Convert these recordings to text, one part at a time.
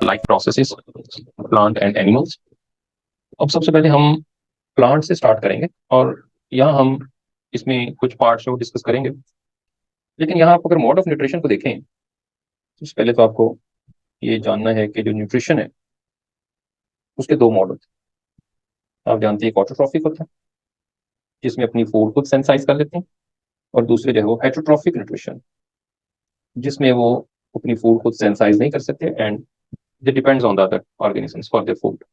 Life processes, plant and animals. अब सबसे पहले हम प्लांट से स्टार्ट करेंगे और यहाँ हम इसमें कुछ पार्ट्स को डिस्कस करेंगे। लेकिन यहाँ आप अगर मोड ऑफ न्यूट्रिशन को देखें, सबसे पहले तो आपको ये जानना है कि जो न्यूट्रिशन है उसके दो मोड होते हैं। आप जानते हैं, एक ऑटोट्रॉफिक होता है जिसमें अपनी फूड खुद सेंसाइज कर लेते हैं, और दूसरे जो है वो हेटरोट्रॉफिक न्यूट्रिशन, जिसमें वो अपनी फूड खुद सेंसाइज नहीं कर सकते and they depends on the other organisms for their food.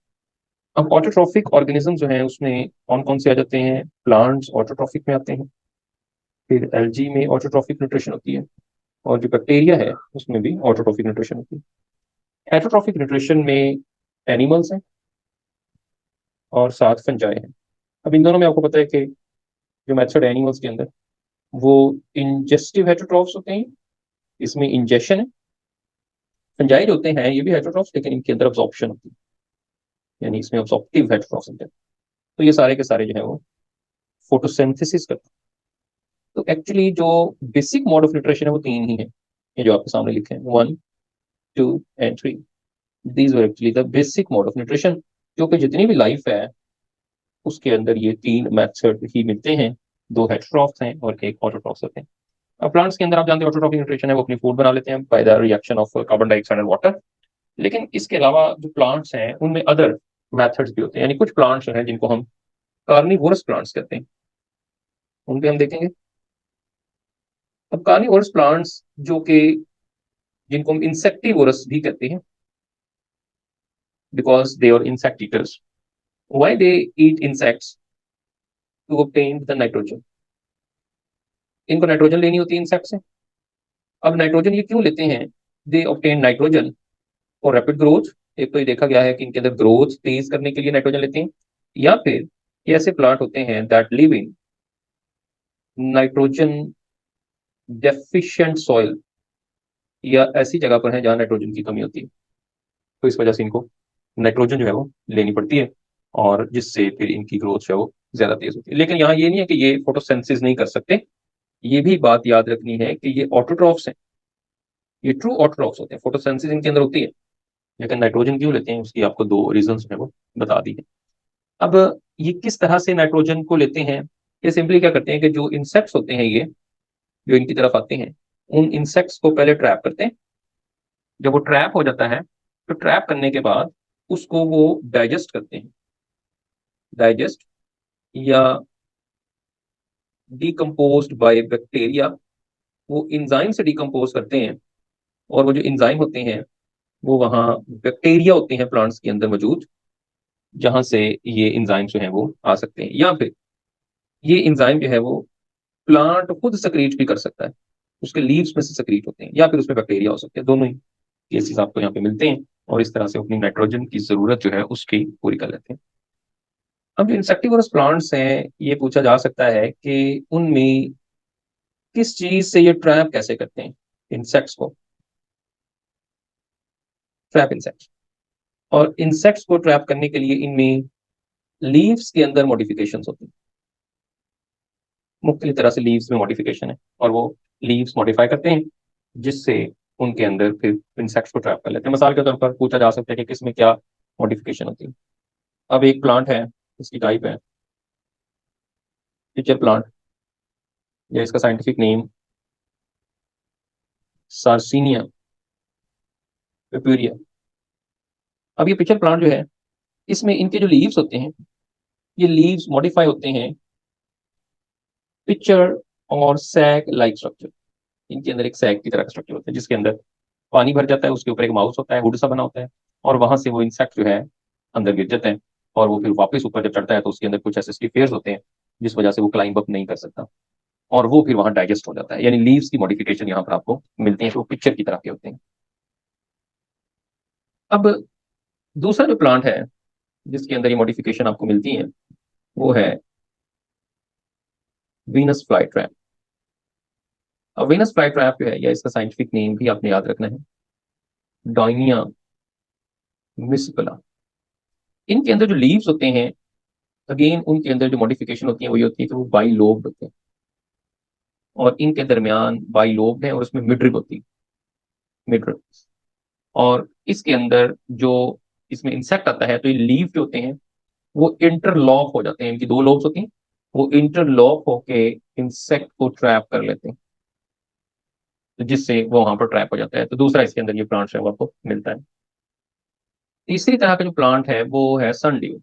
अब ऑटोट्रॉफिक ऑर्गेनिज्म जो है उसमें कौन कौन से आ जाते हैं? प्लांट्स ऑटोट्रॉफिक में आते हैं, फिर एल्गी में ऑटोट्रॉफिक न्यूट्रिशन होती है, और जो बैक्टीरिया है उसमें भी ऑटोट्रॉफिक न्यूट्रिशन होती है। हेटरोट्रॉफिक न्यूट्रिशन में एनिमल्स हैं और साथ फंजाई हैं। अब इन दोनों में आपको पता है कि जो मेथड है एनिमल्स के अंदर, वो इंजेस्टिव हेटरोट्रॉफ्स होते हैं, इसमें इंजेक्शन है। फंजाई जो होते हैं ये भी हेटरोट्रॉफ्स, लेकिन इनके अंदर अब्जॉर्प्शन होती है, यानी इसमें अब्जॉर्प्टिव हेटरोट्रॉफ्स होते हैं। तो ये सारे के सारे जो है वो फोटोसिंथेसिस करते हैं। तो एक्चुअली जो बेसिक मोड ऑफ न्यूट्रिशन है वो तीन ही है, ये जो आपके सामने लिखे हैं, 1, 2 and 3। These were actually the basic mode of nutrition, जो कि जितनी भी लाइफ है उसके अंदर ये तीन मेथड ही मिलते हैं। दो हेटरोट्रॉफ्स हैं और एक ऑटोट्रॉफ्स होते हैं। अब प्लांट्स के अंदर आप जानते हैं ऑटोट्रॉफिक न्यूट्रिशन है, वो अपनी फूड बना लेते हैं by the reaction of carbon dioxide and water. लेकिन इसके अलावा जो प्लांट्स हैं उनमें अदर मेथड्स भी होते हैं, यानी कुछ प्लांट्स हैं जिनको हम कार्निवोरस प्लांट्स कहते हैं, उन पे हम देखेंगे। अब कार्निवोरस प्लांट्स जो कि जिनको हम इंसेक्टिवोरस भी कहते हैं, because they are insect eaters. Why they eat insects? To obtain the nitrogen. इनको नाइट्रोजन लेनी होती है इंसेक्ट से। अब नाइट्रोजन ये क्यों लेते हैं? They obtain nitrogen for rapid growth. एक तो ये देखा गया है कि इनके अंदर ग्रोथ तेज करने के लिए नाइट्रोजन लेते हैं, या फिर ये ऐसे प्लांट होते हैं that live in nitrogen deficient soil, या ऐसी जगह पर है जहां नाइट्रोजन की कमी होती है। तो इस वजह से इनको नाइट्रोजन जो है वो लेनी पड़ती है, और जिससे फिर इनकी ग्रोथ जो है वो ज्यादा तेज होती है। लेकिन यहाँ ये नहीं है कि ये फोटोसिंथेसिस नहीं कर सकते। ये भी बात याद रखनी है कि ये ऑटोट्रॉफ्स हैं, ये ट्रू ऑटोट्रॉफ्स होते हैं, फोटोसिंथेसिस इनके अंदर होती है। लेकिन नाइट्रोजन क्यों लेते हैं उसकी आपको दो रीजंस है वो बता दी है। अब ये किस तरह से नाइट्रोजन को लेते हैं? ये सिंपली क्या करते हैं कि जो इंसेक्ट्स होते हैं ये जो इनकी तरफ आते हैं, उन इंसेक्ट्स को पहले ट्रैप करते हैं। जब वो ट्रैप हो जाता है तो ट्रैप करने के बाद उसको वो डाइजेस्ट करते हैं। डाइजेस्ट या डिकम्पोज्ड बाय बैक्टीरिया, वो इंजाइम से डिकम्पोज करते हैं। और वो जो इंजाइम होते हैं वो वहाँ बैक्टीरिया होते हैं प्लांट्स के अंदर मौजूद, जहां से ये इंजाइम जो है वो आ सकते हैं। या फिर ये इंजाइम जो है वो प्लांट खुद सक्रीट भी कर सकता है, उसके लीव्स में से सक्रीट होते हैं, या फिर उसमें बैक्टीरिया हो सकते हैं। दोनों ही केसेस आपको यहाँ पे मिलते हैं, और इस तरह से अपनी नाइट्रोजन की जरूरत जो है उसकी पूरी कर लेते हैं। अब जो इंसेक्टिवोरस प्लांट्स हैं, ये पूछा जा सकता है कि उनमें किस चीज से ये ट्रैप कैसे करते हैं इंसेक्ट्स को? Trap insects. और इंसेक्ट्स को ट्रैप करने के लिए इनमें लीव्स के अंदर मॉडिफिकेशन होती हैं। मुख्तलिफ तरह से लीव्स में मॉडिफिकेशन है, और वो लीव्स मॉडिफाई करते हैं जिससे उनके अंदर फिर इंसेक्ट्स को ट्रैप कर लेते हैं। मिसाल के तौर पर पूछा जा सकता है कि किसमें क्या मॉडिफिकेशन होती है। अब एक प्लांट है, इसकी टाइप है पिचर प्लांट, या इसका साइंटिफिक नेम सार्सिनिया पेप्यूरिया। अब ये पिचर प्लांट जो है, इसमें इनके जो लीव्स होते हैं, ये लीव्स मॉडिफाई होते हैं पिक्चर और सैक लाइक स्ट्रक्चर। इनके अंदर एक सैक की तरह का स्ट्रक्चर होता है जिसके अंदर पानी भर जाता है, उसके ऊपर एक माउस होता है, हुड सा बना होता है, और वहां से वो इंसेक्ट जो है अंदर गिर जाते हैं। और वो फिर वापस ऊपर जब चढ़ता है तो उसके अंदर कुछ ऐसे स्टिफेयर्स होते हैं जिस वजह से वो क्लाइंब अप नहीं कर सकता, और वो फिर वहां डाइजेस्ट हो जाता है। यानी लीव्स की मॉडिफिकेशन यहाँ पर आपको मिलती है, तो पिक्चर की तरह के होते हैं। अब दूसरा जो प्लांट है जिसके अंदर ये मॉडिफिकेशन आपको मिलती है, वो है वीनस फ्लाई ट्रैप। अब वीनस फ्लाई ट्रैप जो है, या इसका साइंटिफिक नेम भी आपने याद रखना है, डाइनिया मिसपला। इनके अंदर जो लीव्स होते हैं, अगेन उनके अंदर जो मॉडिफिकेशन होती है वही होती है कि वो बाई लोब्ड होते हैं, और इनके दरमियान बाई लोब्ड है, और उसमें मिड्रिप होती है, मिड्रिप। और इसके अंदर जो इसमें इंसेक्ट आता है तो ये लीफ जो होते हैं वो इंटरलॉक हो जाते हैं, इनकी दो लॉब्स होती हैं, वो इंटरलॉक होके इंसेक्ट को ट्रैप कर लेते हैं, तो जिससे वो वहां पर ट्रैप हो जाता है। तो दूसरा इसके अंदर ये प्लांट है वो आपको मिलता है। तीसरी तरह का जो प्लांट है वो है सनड्यू।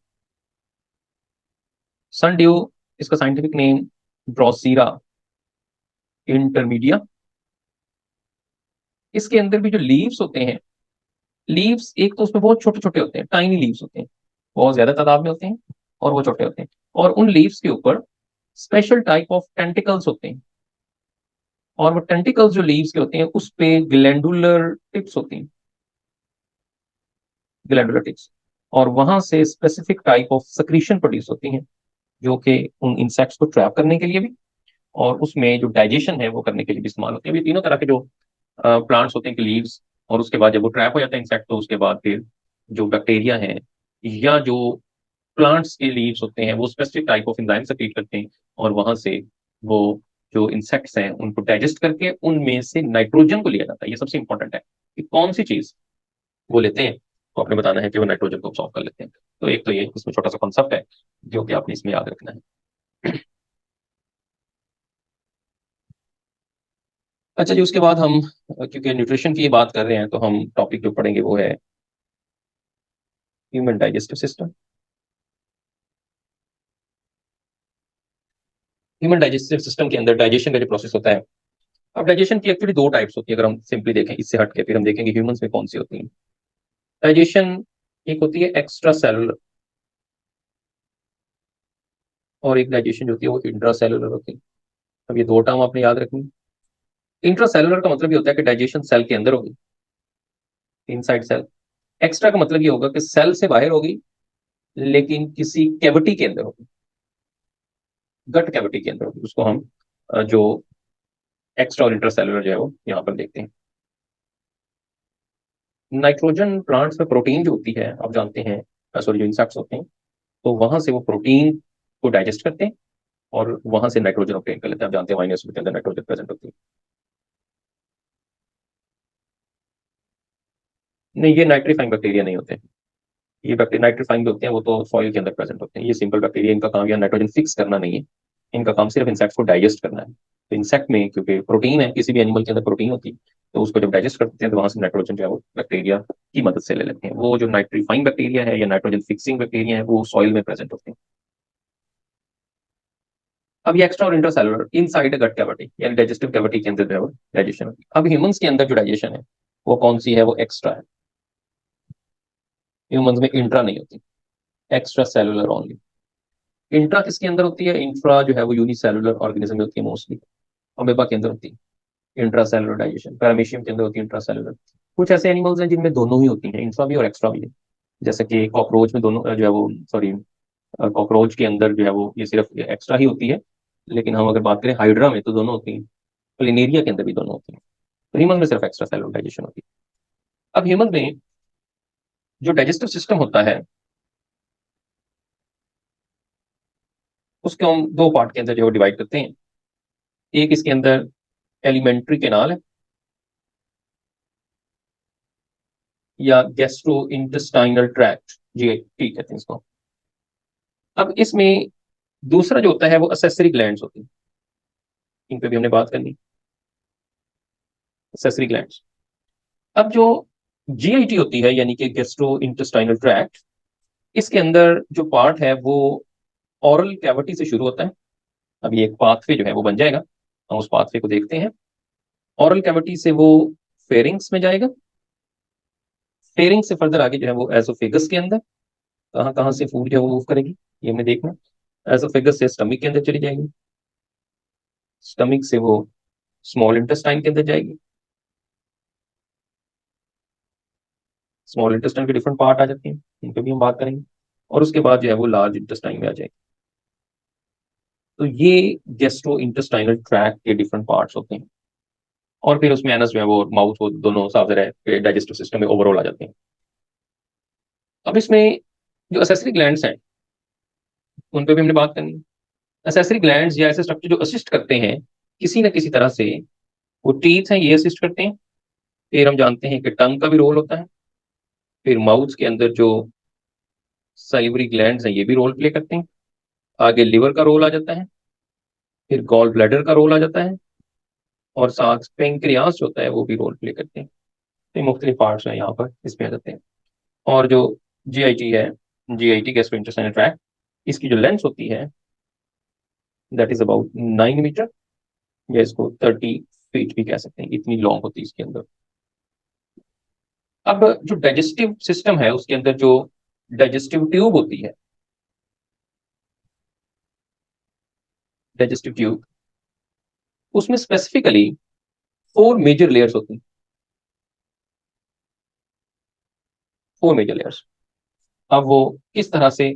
सनड्यू, इसका साइंटिफिक नेम ड्रोसीरा इंटरमीडिया। इसके अंदर भी जो लीव्स होते हैं, लीव्स एक तो उसमें बहुत छोटे छोटे होते हैं, टाइनी लीव्स होते हैं, बहुत ज्यादा तादाद में होते हैं और वो छोटे होते हैं, और उन लीव्स के ऊपर स्पेशल टाइप ऑफ टेंटिकल्स होते हैं, और वो टेंटिकल्स जो लीव्स के होते हैं उस पे ग्लैंडुलर टिप्स होती हैं, ग्लैंडुलर टिप्स, और वहां से specific type of secretion produce होती हैं, जो कि उन इंसेक्ट्स को ट्रैप करने के लिए भी और उसमें जो डाइजेशन है वो करने के लिए भी इस्तेमाल होते हैं। ये तीनों तरह के जो प्लांट्स होते हैं कि लीव्स, और उसके बाद जब वो ट्रैप हो जाता है इंसेक्ट तो उसके बाद फिर जो बैक्टीरिया है या जो प्लांट्स के लीव्स होते हैं वो specific type of enzyme secrete करते हैं, और वहां से वो जो इंसेक्ट्स हैं उनको डाइजेस्ट करके उनमें से नाइट्रोजन को लिया जाता है। ये सबसे इंपॉर्टेंट है कि कौन सी चीज वो लेते हैं, तो आपने बताना है कि वो नाइट्रोजन को ऑब्जॉर्व कर लेते हैं। तो एक तो ये इसमें छोटा सा कॉन्सेप्ट है जो कि आपने इसमें याद रखना है। अच्छा जी, उसके बाद हम क्योंकि न्यूट्रिशन की बात कर रहे हैं तो हम टॉपिक जो पढ़ेंगे वो है human digestive system. Human digestive system के अंदर डाइजेशन का जो प्रोसेस होता है, अब डाइजेशन की एक्चुअली दो टाइप्स होती है, अगर हम सिंपली देखें इससे हट के फिर हम देखेंगे ह्यूमंस में कौन सी होती है डाइजेशन। एक होती है एक्स्ट्रा सेलुलर, और एक डाइजेशन जो होती है वो इंट्रा सेलुलर होती है। अब ये दो टर्म आपने याद रखनी। इंट्रा सेलुलर का मतलब ये होता है कि डाइजेशन सेल के अंदर होगी, इनसाइड सेल। एक्स्ट्रा का मतलब ये होगा कि सेल से बाहर होगी लेकिन किसी कैविटी के अंदर होगी, गट कैविटी के अंदर होगी, उसको हम जो एक्स्ट्रा और इंट्रा सेलुलर जो है वो यहाँ पर देखते हैं। नाइट्रोजन प्लांट्स में प्रोटीन जो होती है आप जानते हैं, सॉरी जो इंसेक्ट्स होते हैं तो वहां से वो प्रोटीन को डाइजेस्ट करते हैं और वहां से नाइट्रोजन ऑब्टेन कर लेते हैं। आप जानते हैं माइनस के अंदर नाइट्रोजन प्रेजेंट होती है। नहीं, ये नाइट्रीफाइंग बैक्टीरिया नहीं होते। ये बैक्टीरिया नाइट्रीफाइंग होते हैं वो तो सॉइल के अंदर प्रेजेंट होते हैं। ये सिंपल बैक्टीरिया, इनका काम यहाँ नाइट्रोजन फिक्स करना नहीं है, इनका काम सिर्फ इंसेक्ट्स को डाइजेस्ट करना है। तो इंसेक्ट में क्योंकि प्रोटीन है, किसी भी एनिमल के अंदर प्रोटीन होती है, तो उसको जब डाइजेस्ट करते हैं तो वहां से नाइट्रोजन जो है वो बैक्टीरिया की मदद से ले लेते हैं। वो जो नाइट्रीफाइंग बैक्टीरिया है या नाइट्रोजन फिक्सिंग बैक्टीरिया है वो सॉइल में प्रेजेंट होते हैं। अब ये एक्स्ट्रा और इंट्रासेलुलर इनसाइड गट कैविटी यानी डाइजेस्टिव कैविटी के अंदर जो है वो डाइजेशन होती है। अब ह्यूमंस के अंदर जो डाइजेशन है वो कौन सी है, वो एक्स्ट्रा है। ह्यूमंस में इंट्रा नहीं होती, एक्स्ट्रा सेलुलर ओनली। इंट्रा किसके अंदर होती है, इंट्रा जो है वो यूनिसेलुलर ऑर्गेनिज्म में होती है मोस्टली, अमेबा के अंदर होती है इंट्रा सेलुलर डाइजेशन, पैरामीशियम के अंदर होती है इंट्रा सेलुलर। कुछ ऐसे एनिमल्स हैं जिनमें दोनों ही होती हैं, इंट्रा भी और एक्स्ट्रा भी है, जैसे कि कॉकरोच में दोनों जो है वो, सॉरी कॉकरोच के अंदर जो है वो ये सिर्फ एक्स्ट्रा ही होती है, लेकिन हम अगर बात करें हाइड्रा में तो दोनों होती हैं, प्लिनेरिया के अंदर भी दोनों होती हैं। तो ह्यूमन में सिर्फ एक्स्ट्रा सेलुलर डाइजेशन होती है। अब ह्यूमन में जो डाइजेस्टिव सिस्टम होता है उसको हम दो पार्ट के अंदर जो डिवाइड करते हैं। एक इसके अंदर एलिमेंट्री कैनाल है या गैस्ट्रो इंटेस्टाइनल ट्रैक्ट, जी ठीक कहते हैं इसको। अब इसमें दूसरा जो होता है वो असेसरी ग्लैंड्स होती हैं, इन पे भी हमने बात करनी, असेसरी ग्लैंड्स। अब जो जीआईटी होती है यानी कि गैस्ट्रो इंटेस्टाइनल ट्रैक्ट, इसके अंदर जो पार्ट है वो ओरल कैविटी से शुरू होता है। अब ये एक पाथवे जो है वो बन जाएगा, हम उस पाथवे को देखते हैं। ओरल कैविटी से वो फेरिंग्स में जाएगा, फेरिंग से फर्दर आगे जो है वो एसोफेगस के अंदर, कहाँ कहाँ से फूड जो है वो मूव करेगी ये हमें देखना। एसोफेगस से स्टमक के अंदर चली जाएगी, स्टमक से वो स्मॉल इंटेस्टाइन के अंदर जाएगी, स्मॉल इंटेस्टाइन के डिफरेंट पार्ट आ जाते हैं, उन पर भी हम बात करेंगे, और उसके बाद जो है वो लार्ज इंटेस्टाइन में आ जाएगी। तो ये गेस्ट्रो इंटेस्टाइनल ट्रैक के डिफरेंट पार्ट्स होते हैं, और फिर उसमें एनस जो है वो माउथ वो दोनों साफ डाइजेस्टिव सिस्टम में ओवरऑल आ जाते हैं। अब इसमें जो असेसरी ग्लैंड्स हैं उन पर भी हमने बात करनी है। असेसरी ग्लैंड्स या ऐसे स्ट्रक्चर जो असिस्ट करते हैं किसी न किसी तरह से, वो टीथ हैं ये असिस्ट करते हैं, फिर हम जानते हैं कि टंग का भी रोल होता है, फिर माउथ के अंदर जो सैलिवरी ग्लैंड्स हैं ये भी रोल प्ले करते हैं, आगे लिवर का रोल आ जाता है, फिर गॉल ब्लैडर का रोल आ जाता है, और साथ पेंक्रियास जो होता है वो भी रोल प्ले करते हैं। तो ये मुख्तलिफ पार्ट्स हैं यहाँ पर इसमें आ जाते हैं। और जो जीआईटी है, जीआईटी गैस्ट्रोइंटेस्टाइनल ट्रैक्ट, इसकी जो लेंथ होती है दैट इज अबाउट 9 मीटर, या इसको 30 फीट भी कह सकते हैं, इतनी लॉन्ग होती है इसके अंदर। अब जो डाइजेस्टिव सिस्टम है उसके अंदर जो डाइजेस्टिव ट्यूब होती है, डाइजेस्टिव ट्यूब, उसमें स्पेसिफिकली 4 मेजर लेयर्स होती हैं, 4 मेजर लेयर्स। अब वो किस तरह से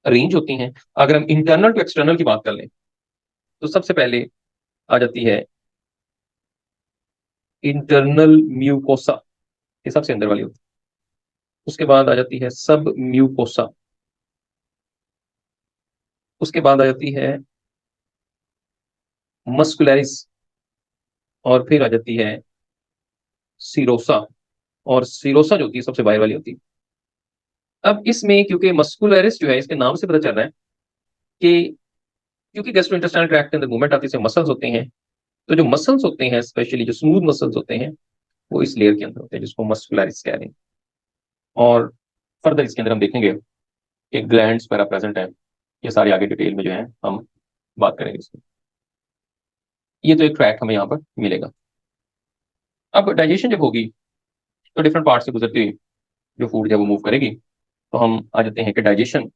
अरेंज होती हैं, अगर हम इंटरनल टू एक्सटर्नल की बात कर लें तो सबसे पहले आ जाती है इंटरनल म्यूकोसा, ये सबसे अंदर वाली होती है। उसके बाद आ जाती है सब म्यूकोसा, उसके बाद आ जाती है मस्कुलरिस, और फिर आ जाती है सीरोसा, और सीरोसा जो होती है सबसे बाहर वाली होती है। अब इसमें क्योंकि मस्कुलरिस जो है, इसके नाम से पता चल रहा है कि क्योंकि गैस्ट्रोइंटेस्टाइनल ट्रैक्ट के अंदर मूवमेंट आती है, मसल्स होते हैं, तो जो मसल्स होते हैं स्पेशली जो स्मूथ मसल्स होते हैं वो इस लेयर के अंदर होते हैं जिसको मस्कुलरिस कह रहे हैं। और फर्दर इसके अंदर हम देखेंगे कि ग्लैंड्स वगैरह प्रेजेंट है, ये सारी आगे डिटेल में जो है हम बात करेंगे इसमें। ये तो एक ट्रैक हमें यहाँ पर मिलेगा। अब डाइजेशन जब होगी तो डिफरेंट पार्ट से गुजरती हुई जो फूड जब वो मूव करेगी, तो हम आ जाते हैं कि डाइजेशन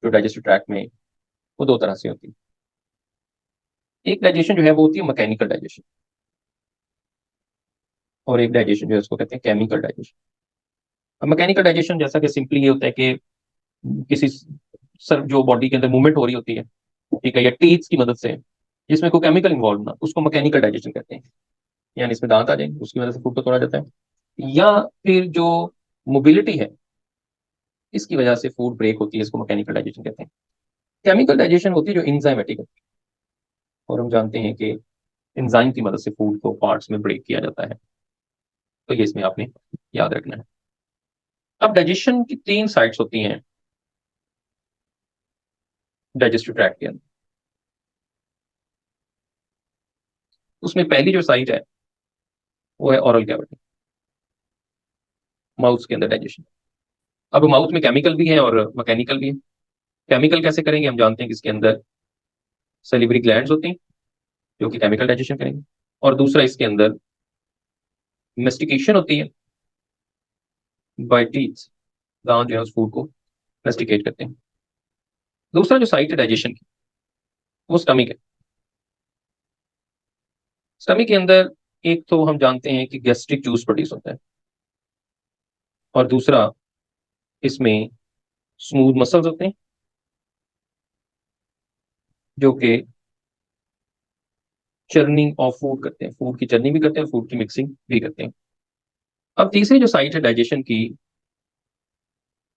जो डाइजेस्टिव ट्रैक में वो 2 तरह से होती है। एक डाइजेशन जो है वो होती है मैकेनिकल डाइजेशन, और एक डाइजेशन जो है उसको कहते हैं केमिकल डाइजेशन। अब मैकेनिकल डाइजेशन जैसा कि सिंपली ये होता है कि किसी सर जो बॉडी के अंदर मूवमेंट हो रही होती है, ठीक है, या टीथ्स की मदद से, जिसमें कोई केमिकल इन्वॉल्व ना, उसको मैकेनिकल डाइजेशन कहते हैं। यानी इसमें दांत आ जाएंगे, उसकी वजह से फूड को तोड़ा जाता है, या फिर जो मोबिलिटी है इसकी वजह से फूड ब्रेक होती है, इसको मैकेनिकल डाइजेशन कहते हैं। केमिकल डाइजेशन होती है जो इंजाइमेटिक होती है, और हम जानते हैं कि एंजाइम की मदद से फूड को पार्ट्स में ब्रेक किया जाता है। तो ये इसमें आपने याद रखना है। अब डाइजेशन की 3 साइड्स होती हैं डाइजेस्टिव ट्रैक्ट के अंदर। उसमें पहली जो साइड है वो है ऑरल कैविटी, माउथ के अंदर डाइजेशन। अब माउथ में केमिकल भी है और मैकेनिकल भी है। केमिकल कैसे करेंगे, हम जानते हैं कि इसके अंदर सैलिवरी ग्लैंड्स होती हैं जो कि केमिकल डाइजेशन करेंगे, और दूसरा इसके अंदर मेस्टिकेशन होती है बाय टीथ, दांत जो है उस फूड को मेस्टिकेट करते हैं। दूसरा जो साइट है डाइजेशन की वो स्टमक है। स्टमक के अंदर एक तो हम जानते हैं कि गैस्ट्रिक जूस प्रोड्यूस होता है, और दूसरा इसमें स्मूथ मसल्स होते हैं जो कि चर्निंग ऑफ फूड करते हैं, फूड की चर्निंग भी करते हैं, फूड की मिक्सिंग भी करते हैं। अब तीसरी जो साइट है डाइजेशन की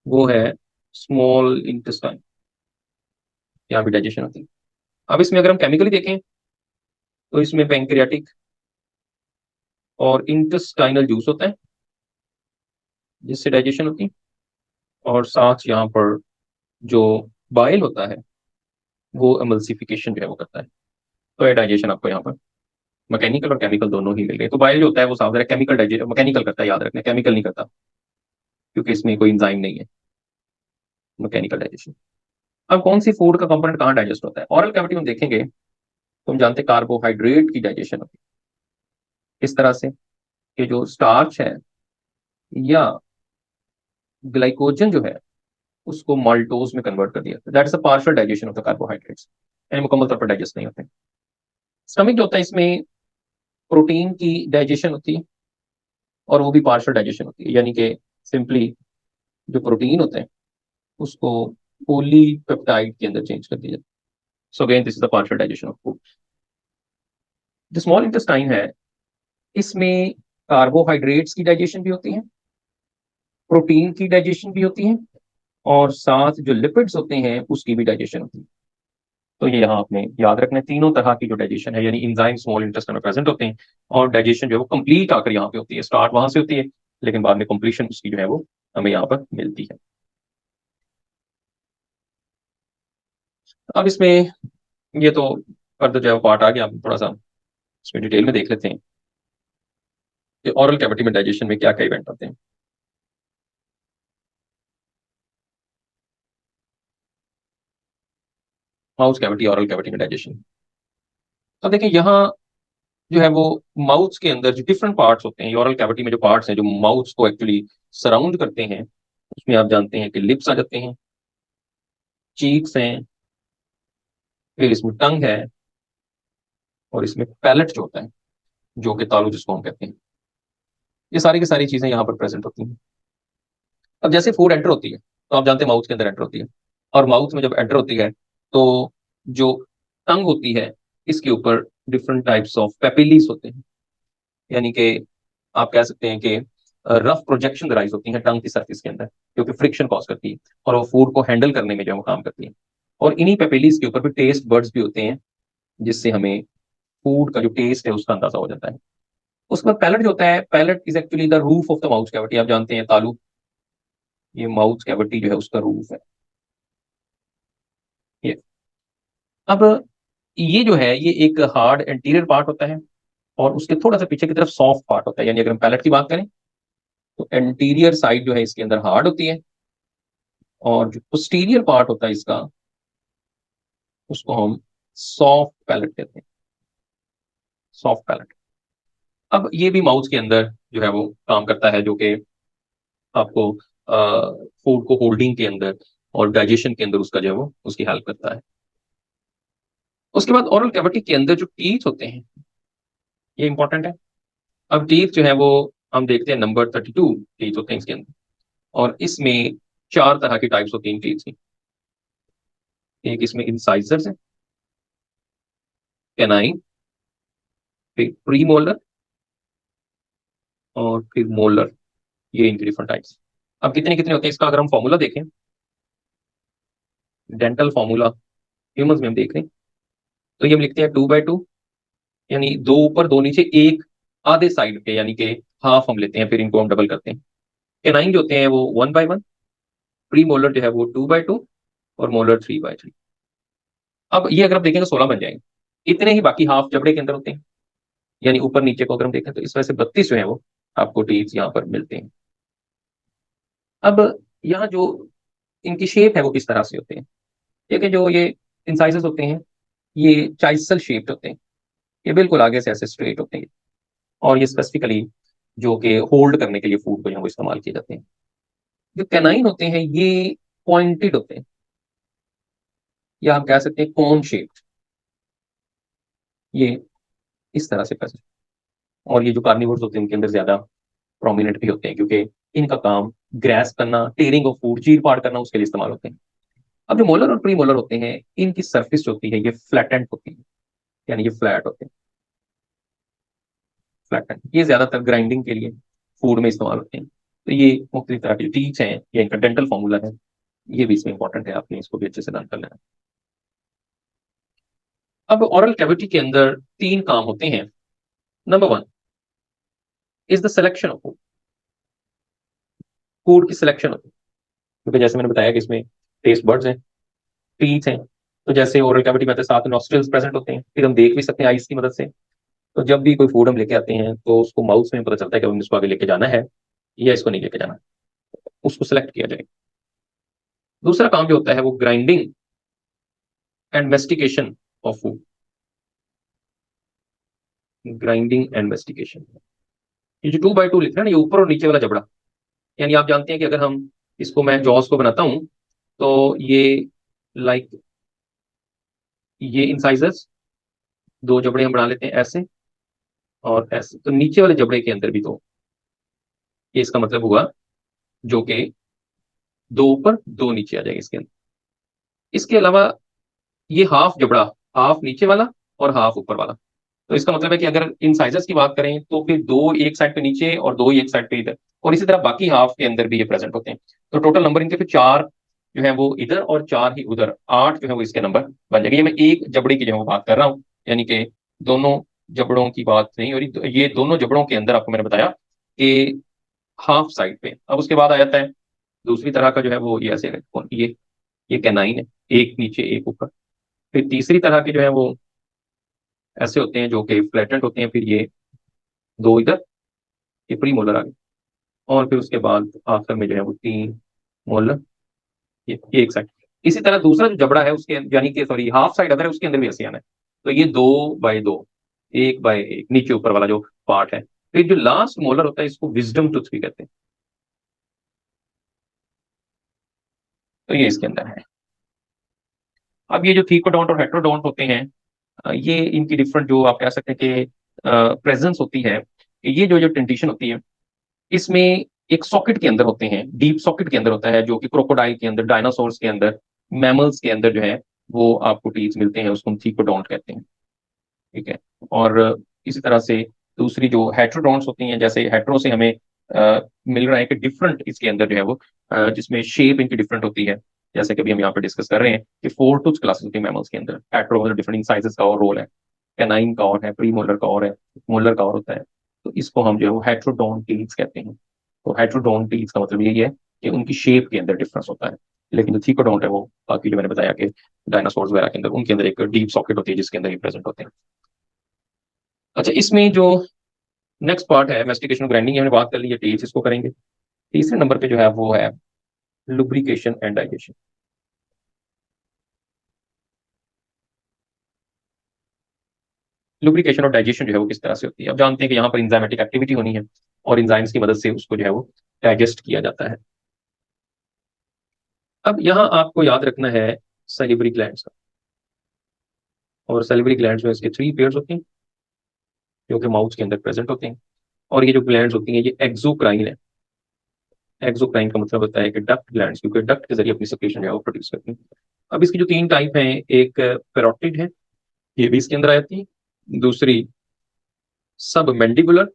वो है स्मॉल इंटेस्टाइन, यहाँ भी डाइजेशन होती है। अब इसमें अगर हम केमिकली देखें तो इसमें पेंक्रियाटिक और इंटेस्टाइनल जूस होता है जिससे डाइजेशन होती है, और साथ यहाँ पर जो बाइल होता है वो एमल्सिफिकेशन जो है वो करता है। तो ये डाइजेशन आपको यहाँ पर मैकेनिकल और केमिकल दोनों ही मिल गए। तो बाइल जो होता है वो साफ है केमिकल डाइजेशन, मैकेनिकल करता है, याद रखना, केमिकल नहीं करता क्योंकि इसमें कोई इंजाइम नहीं है, मैकेनिकल डाइजेशन। अब कौन सी फूड का कंपोनेंट कहाँ डाइजेस्ट होता है, ऑरल कैविटी में देखेंगे तो हम जानते हैं कार्बोहाइड्रेट की डाइजेशन होती है। इस तरह से कि जो स्टार्च है या ग्लाइकोजन जो है उसको माल्टोज में कन्वर्ट कर दिया, that is a partial digestion of the carbohydrates, यानी मुकम्मल तौर पर डाइजेस्ट नहीं होते। स्टमक जो होता है इसमें प्रोटीन की डाइजेशन होती है, और वो भी पार्शियल डाइजेशन होती है, यानी कि सिंपली जो प्रोटीन होते हैं उसको पॉलीपेप्टाइड के अंदर चेंज कर दिया जाता है। So again this is the partial digestion of food. जो स्मॉल इंटेस्टाइन है इसमें कार्बोहाइड्रेट्स की डाइजेशन भी होती है, प्रोटीन की डाइजेशन भी होती है, और साथ जो लिपिड्स होते हैं उसकी भी डाइजेशन होती है। तो ये यहाँ आपने याद रखना है। तीनों तरह की जो डाइजेशन है, यानी इंजाइम स्मॉल इंटेस्टाइन में प्रेजेंट होते हैं, और डाइजेशन जो है वो कंप्लीट आकर यहाँ पे होती है। स्टार्ट वहां से होती है, लेकिन बाद में कंप्लीशन उसकी जो है वो हमें यहाँ पर मिलती है। अब इसमें ये तो फर्दर जो है पार्ट आ गया, थोड़ा सा इसमें डिटेल में देख लेते हैं कि ऑरल कैविटी में डाइजेशन में क्या क्या इवेंट होते हैं। माउथ कैविटी, ऑरल कैविटी में डाइजेशन। अब देखिए यहाँ जो है वो माउथ के अंदर जो डिफरेंट पार्ट्स होते हैं, ऑरल कैविटी में जो पार्ट्स हैं जो माउथ को एक्चुअली सराउंड करते हैं, उसमें आप जानते हैं कि लिप्स आ जाते हैं, चीक्स हैं, फिर इसमें टंग है, और इसमें पैलेट जो होता है, जो कि तालू जिसको हम कहते हैं। ये सारी की सारी चीजें यहाँ पर प्रेजेंट होती हैं। अब जैसे फूड एंटर होती है तो आप जानते हैं माउथ के अंदर एंटर होती है, और माउथ में जब एंटर होती है तो जो टंग होती है इसके ऊपर डिफरेंट टाइप्स ऑफ पेपिलीज होते हैं, यानी कि आप कह सकते हैं कि रफ प्रोजेक्शन राइज होती है टंग की सरफेस के अंदर, जो कि फ्रिक्शन कॉज करती है और वो फूड को हैंडल करने में जो है वो काम करती है। और इन्हीं पेपिलीज के ऊपर भी टेस्ट बर्ड्स भी होते हैं, जिससे हमें फूड का जो टेस्ट है उसका अंदाजा हो जाता है। उसके बाद पैलेट जो होता है, palate is actually the roof of the mouth cavity. आप जानते हैं तालू, ये माउथ कैविटी जो है उसका रूफ है ये। अब ये जो है ये एक हार्ड एंटीरियर पार्ट होता है, और उसके थोड़ा सा पीछे की तरफ सॉफ्ट पार्ट होता है। यानी अगर हम पैलेट की बात करें तो एंटीरियर साइड जो है इसके अंदर हार्ड होती है, और जो पोस्टीरियर पार्ट होता है इसका, उसको हम सॉफ्ट पैलेट कहते हैं, सॉफ्ट पैलेट। अब ये भी माउथ के अंदर जो है वो काम करता है, जो कि आपको फूड को होल्डिंग के अंदर और डाइजेशन के अंदर उसका जो है वो उसकी हेल्प करता है। उसके बाद ओरल कैविटी के अंदर जो टीथ होते हैं ये इंपॉर्टेंट है। अब टीथ जो है वो हम देखते हैं नंबर 32 टीथ होते हैं इसके अंदर, और इसमें चार तरह की टाइप्स होती हैं टीथ की। एक इसमें इंसाइजर्स है, कैनाइन, फिर प्री मोलर, और फिर मोलर। ये इनके डिफरेंट टाइप्स। अब कितने कितने होते हैं इसका अगर हम फॉर्मूला देखें, डेंटल फॉर्मूला ह्यूमंस में हम देख रहे हैं, तो ये हम लिखते हैं 2/2, यानी दो ऊपर दो नीचे, एक आधे साइड के, यानी कि हाफ हम लेते हैं, फिर इनको हम डबल करते हैं। कैनाइन जो होते हैं वो 1/1, प्री मोलर जो है वो 2/2, और मोलर 3/3। अब ये अगर आप देखें तो 16 बन जाएंगे। इतने ही बाकी हाफ जबड़े के अंदर होते हैं, यानी ऊपर नीचे को अगर हम देखें तो इस वजह से 32 जो है वो आपको टीथ यहाँ पर मिलते हैं। अब यहाँ जो इनकी शेप है वो किस तरह से होते हैं, देखिए जो ये इंसाइजेस होते हैं ये चाइसल शेप्ड होते हैं, ये बिल्कुल आगे से ऐसे स्ट्रेट होते हैं, और ये स्पेसिफिकली जो कि होल्ड करने के लिए फूड को जो है वो इस्तेमाल किए जाते हैं। जो कैनाइन होते हैं ये पॉइंटेड होते हैं, या हम कह सकते हैं कोन शेप्ड, ये इस तरह से प्रेजेंट। और ये जो कार्निवोर्स होते हैं इनके अंदर ज्यादा प्रोमिनेंट भी होते हैं, क्योंकि इनका काम ग्रेस करना, टेयरिंग ऑफ फूड, चीर फाड़ करना, उसके लिए इस्तेमाल होते हैं। अब जो मोलर और प्री मोलर होते हैं इनकी सरफेस जो होती है ये फ्लैटेंड होती है, यानी ये फ्लैट होते हैं, फ्लैटेंड। ये ज्यादातर ग्राइंडिंग के लिए फूड में इस्तेमाल होते हैं। तो ये मुख्तलिफ तरह की टीथ हैं, ये इनका डेंटल फॉर्मूला है, ये भी इसमें इंपॉर्टेंट है, आपने इसको भी अच्छे से लर्न कर लेना। अब ओरल कैविटी के अंदर तीन काम होते हैं। Number 1 is the selection of food, food की सिलेक्शन होती है, क्योंकि जैसे मैंने बताया कि इसमें टेस्ट बर्ड्स हैं, टीथ हैं, तो जैसे ओरल कैविटी में साथ नॉस्ट्रिल्स प्रेजेंट होते हैं, फिर हम देख भी सकते हैं आईज की मदद से। तो जब भी कोई फूड हम लेके आते हैं तो उसको माउथ में पता चलता है कि हमें इसको आगे लेके जाना है या इसको नहीं लेके जाना, उसको सिलेक्ट किया जाए। दूसरा काम जो होता है वो grinding and mastication of food, grinding and mastication. ये जो 2/2 लिख रहे हैं ना, ये ऊपर और नीचे वाला जबड़ा, यानी आप जानते हैं कि अगर हम इसको, मैं जॉस को बनाता हूं तो ये लाइक ये इंसाइजर्स दो जबड़े हम बना लेते हैं ऐसे और ऐसे, तो नीचे वाले जबड़े के अंदर भी दो, ये इसका मतलब हुआ, जो कि दो ऊपर दो नीचे आ जाएंगे इसके अंदर। इसके अलावा ये हाफ जबड़ा, हाफ नीचे वाला और हाफ ऊपर वाला, तो इसका मतलब है कि अगर इन साइजेस की बात करें तो फिर दो एक साइड पे नीचे और दो एक साइड पे इधर, और इसी तरह बाकी हाफ के अंदर भी ये प्रेजेंट होते हैं। तो टोटल नंबर इनके फिर चार जो है वो इधर और 4 ही उधर, 8 जो है वो इसके नंबर बन जाएंगे। ये मैं एक जबड़े की जो है वो बात कर रहा हूँ, यानी कि दोनों जबड़ों की बात नहीं, और ये दोनों जबड़ों के अंदर आपको मैंने बताया कि हाफ साइड पे। अब उसके बाद आ जाता है दूसरी तरह का जो है वो ये ऐसे है, ये कैनाइन है, एक नीचे एक ऊपर। फिर तीसरी तरह के जो है वो ऐसे होते हैं जो कि फ्लैटेंड होते हैं, फिर ये दो इधर, ये प्री मोलर आ गए, और फिर उसके बाद आखिर में जो है वो 3 मोलर, ये एक साइड। इसी तरह दूसरा जो जबड़ा है उसके यानी कि सॉरी हाफ साइड अदर है, उसके अंदर भी ऐसे आना है। तो ये 2 बाय 2, 1 बाय 1 नीचे ऊपर वाला जो पार्ट है। फिर जो लास्ट मोलर होता है इसको विजडम टूथ भी कहते हैं। तो ये इसके अंदर है। अब ये जो थीकोडोंट और हेट्रोडोंट होते हैं, ये इनकी डिफरेंट जो आप कह सकते हैं कि प्रेजेंस होती है, ये जो जो डेंटिशन होती है इसमें एक सॉकेट के अंदर होते हैं, डीप सॉकेट के अंदर होता है, जो कि क्रोकोडाइल के अंदर, डायनासोर्स के अंदर, मैमल्स के अंदर जो है वो आपको टीथ मिलते हैं, उसको हम थीकोडोंट कहते हैं। ठीक है। और इसी तरह से दूसरी जो हेट्रोडोंट्स होती हैं, जैसे हेट्रो से हमें मिल रहा है कि डिफरेंट इसके अंदर जो है वो जिसमें शेप इनकी डिफरेंट होती है, जैसे कि अभी हम यहाँ पे डिस्कस कर रहे हैं कि 4 टूथ क्लासेस होती है मैमल्स के अंदर। हेट्रो मतलब डिफरेंट साइजेस का और रोल है, कैनाइन का और है, प्री मोलर का और है, मोलर का और होता है। तो इसको हम जो है वो हेट्रोडोंटिड्स कहते हैं। तो हेट्रोडोंटिड्स का मतलब यही है कि उनकी शेप के अंदर डिफरेंस होता है। लेकिन जो थीकोडोंट है वो बाकी जो मैंने बताया कि डायनासोर्स वगैरह के अंदर, उनके अंदर एक डीप सॉकेट होती है जिसके अंदर ये प्रेजेंट होते हैं। अच्छा, इसमें जो नेक्स्ट पार्ट है मेस्टिकेशन ग्राइंडिंग, हमने बात कर ली है, टील्स इसको करेंगे। तीसरे नंबर पे जो है वो है लुब्रिकेशन एंड डाइजेशन। लुब्रिकेशन और डाइजेशन जो है वो किस तरह से होती है, अब जानते हैं कि यहाँ पर इंजाइमेटिक एक्टिविटी होनी है और इंजाइम्स की मदद से उसको जो है वो डाइजेस्ट किया जाता है। अब यहाँ आपको याद रखना है सैलिवरी ग्लैंड्स का, और सैलिवरी ग्लैंड्स में इसके 3 पेयर्स होती हैं जो कि माउथ के अंदर प्रेजेंट होते हैं। और ये जो ग्लैंड्स होती हैं ये एक्सोक्राइन है। एक्सोक्राइन का मतलब होता है कि डक्ट ग्लैंड्स, क्योंकि डक्ट के जरिए अपनी सेक्रेशन जो है वो प्रोड्यूस करती हैं। अब इसकी जो 3 टाइप हैं, एक पेरोटिड है, ये भी इसके अंदर आ जाती है। दूसरी सब मैंडिबुलर,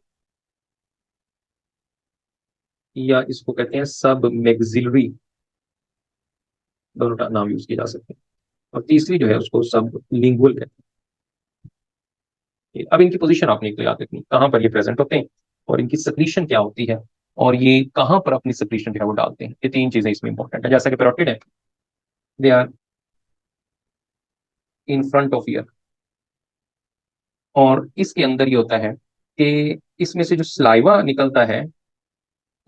या इसको कहते हैं सब मैग्जिलरी, दोनों का नाम यूज किए जा सकते हैं। और तीसरी जो है उसको सब लिंगुअल कहते हैं। अब इनकी पोजीशन आपने एक तो याद रखनी, कहाँ पर ये प्रेजेंट होते हैं और इनकी सक्रीशन क्या होती है, और ये कहाँ पर अपनी सक्रीशन जो है वो डालते हैं। ये 3 चीजें इसमें इंपॉर्टेंट है। जैसा कि पेरोटिड है, they are in front of ear, और इसके अंदर ये होता है कि इसमें से जो स्लाइवा निकलता है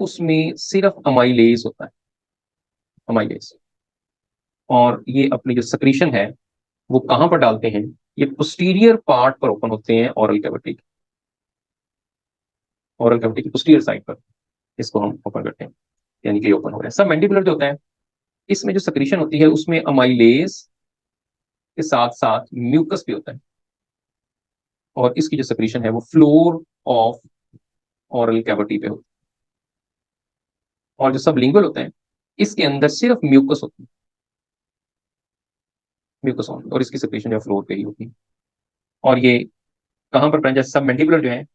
उसमें सिर्फ अमाइलेज होता है, अमाइलेज। और ये अपनी जो सक्रीशन है वो कहाँ पर डालते हैं, ये पोस्टीरियर पार्ट पर ओपन होते हैं, ऑरल कैविटी, ऑरल कैविटी की पोस्टीरियर साइड पर इसको हम ओपन करते हैं, यानी कि ओपन हो रहा है। सब मैंडिबुलर जो होता है इसमें जो सक्रीशन होती है उसमें अमाइलेज के साथ साथ म्यूकस भी होता है, और इसकी जो सक्रीशन है वो फ्लोर ऑफ ऑरल कैविटी पे होती है। और जो सब लिंगुअल होते हैं इसके अंदर सिर्फ म्यूकस होती है, म्यूकस और इसकी सक्रीशन जो फ्लोर पे ही होती है। और ये कहाँ पर प्रेजेंट, सब मैंडिबुलर जो है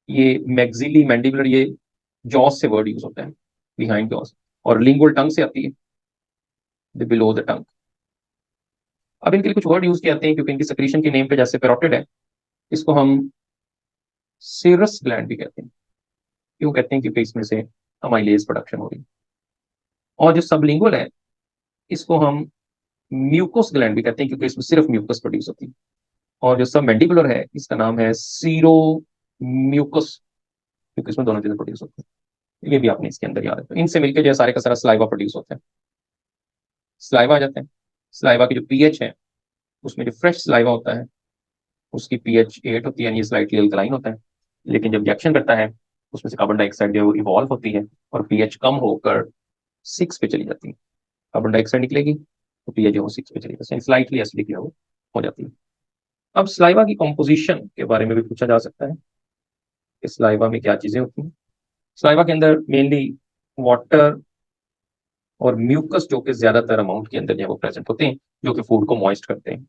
ये मैक्सिली मैंडिबुलर, ये जॉस से वर्ड यूज होता है, बिहाइंड जॉस। और लिंगुअल टंग से आती है, बिलो द टंग। अब इनके लिए कुछ वर्ड यूज किए जाते हैं क्योंकि इनकी सक्रीशन के नेम पे, जैसे पेरोटिड है, इसको हम सीरस ग्लैंड भी कहते हैं। क्यों कहते हैं, क्योंकि इसमें से अमाइलेज प्रोडक्शन हो रही है। और जो सबलिंगुअल है इसको हम म्यूकोस ग्लैंड भी कहते हैं क्योंकि इसमें सिर्फ म्यूकस प्रोड्यूस होती है। और जो सब मैंडिबुलर है इसका नाम है सीरो म्यूकस, क्योंकि इसमें दोनों चीजें प्रोड्यूस होती है। ये भी आपने इसके अंदर याद रखना। इनसे मिलकर जो सारे का सारा स्लाइवा प्रोड्यूस होता है, स्लाइवा आ जाता है। स्लाइवा की जो पीएच है उसमें जो फ्रेश स्लाइवा होता है उसकी पीएच 8 होती है, यानी स्लाइटली अल्कलाइन होता है। लेकिन जब रिएक्शन करता है उसमें से कार्बन डाइऑक्साइड जो है वो इवॉल्व होती है और पीएच कम होकर 6 पे चली जाती है। कार्बन डाइऑक्साइड निकलेगी तो पीएच जो है 6 पे चली जाती है, स्लाइटली एसिडिक जो है वो हो जाती है। अब स्लाइवा की कॉम्पोजिशन के बारे में भी पूछा जा सकता है कि स्लाइवा में क्या चीजें होती हैं। स्लाइवा के अंदर मेनली वाटर और म्यूकस जो कि ज्यादातर अमाउंट के अंदर जो है वो प्रेजेंट होते हैं, जो कि फूड को मॉइस्ट करते हैं।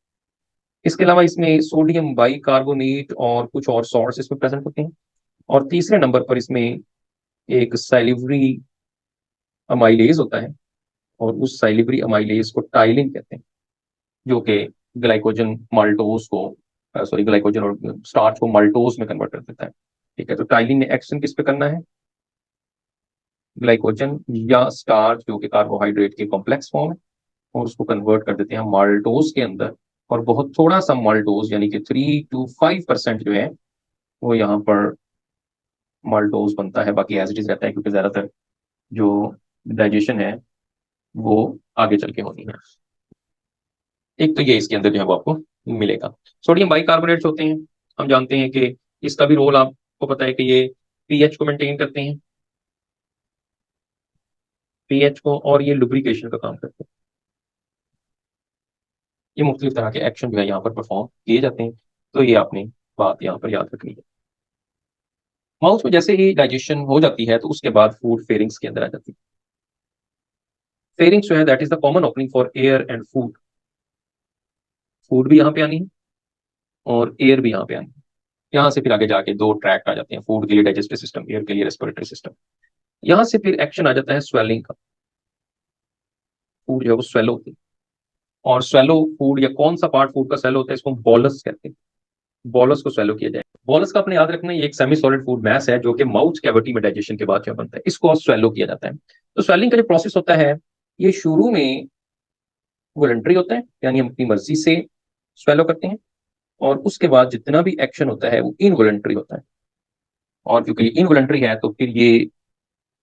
इसके अलावा इसमें सोडियम बाइकार्बोनेट और कुछ और सॉल्ट्स इसमें प्रेजेंट होते हैं। और तीसरे नंबर पर इसमें एक सैलिवरी अमाइलेज होता है, और उस साइलिब्री अमाइलेज को टाइलिन कहते हैं, जो कि ग्लाइकोजन माल्टोज को ग्लाइकोजन और स्टार्च को माल्टोज में कन्वर्ट कर देता है। ठीक है, तो टाइलिन ने एक्शन किस पे करना है? ग्लाइकोजन या स्टार्च जो कि कार्बोहाइड्रेट के कॉम्प्लेक्स फॉर्म है, और उसको कन्वर्ट कर देते हैं माल्टोज के अंदर। और बहुत थोड़ा सा माल्टोज यानी कि 3 to 5% जो है वो यहाँ पर माल्टोज बनता है, बाकी एज इट इज रहता है, क्योंकि ज्यादातर जो डाइजेशन है वो आगे चल के होनी है। एक तो ये इसके अंदर जो है वो आपको मिलेगा। सोडियम बाइकार्बोनेट्स होते हैं, हम जानते हैं कि इसका भी रोल आपको पता है कि ये पीएच को मेंटेन करते हैं, पीएच को, और ये लुब्रिकेशन का काम करते हैं। ये मुख्तलिफ तरह के एक्शन जो है यहाँ पर परफॉर्म किए जाते हैं। तो ये आपने बात यहाँ पर याद रखनी है। माउथ में जैसे ही डाइजेशन हो जाती है तो उसके बाद फूड फेरिंग्स के अंदर आ जाती है। फेरिंग्स जो है that is the common opening for air and food. Food भी यहाँ पे आनी है और एयर भी यहाँ पे आनी है। यहाँ से फिर आगे जाके दो ट्रैक्ट आ जाते हैं, फूड के लिए डाइजेस्टिव सिस्टम, एयर के लिए रेस्पिरेटरी सिस्टम। यहाँ से फिर एक्शन आ जाता है स्वेलिंग का। फूड जो है वो स्वेलो होती है, और स्वेलो फूड या कौन सा पार्ट फूड का स्वेलो होता है इसको बॉलस कहते हैं। बॉलस को स्वेलो किया जाए। बॉलस का अपने याद रखना, ये एक सेमी सॉलिड फूड मैस है जो कि माउथ कैविटी में डाइजेशन के बाद जो बनता है, इसको स्वेलो किया जाता है। तो स्वेलिंग का जो प्रोसेस होता है ये शुरू में वॉलंटरी होता है, यानी हम अपनी मर्जी से स्वेलो करते हैं, और उसके बाद जितना भी एक्शन होता है वो इनवॉलंटरी होता है। और क्योंकि ये इनवॉलंटरी है तो फिर ये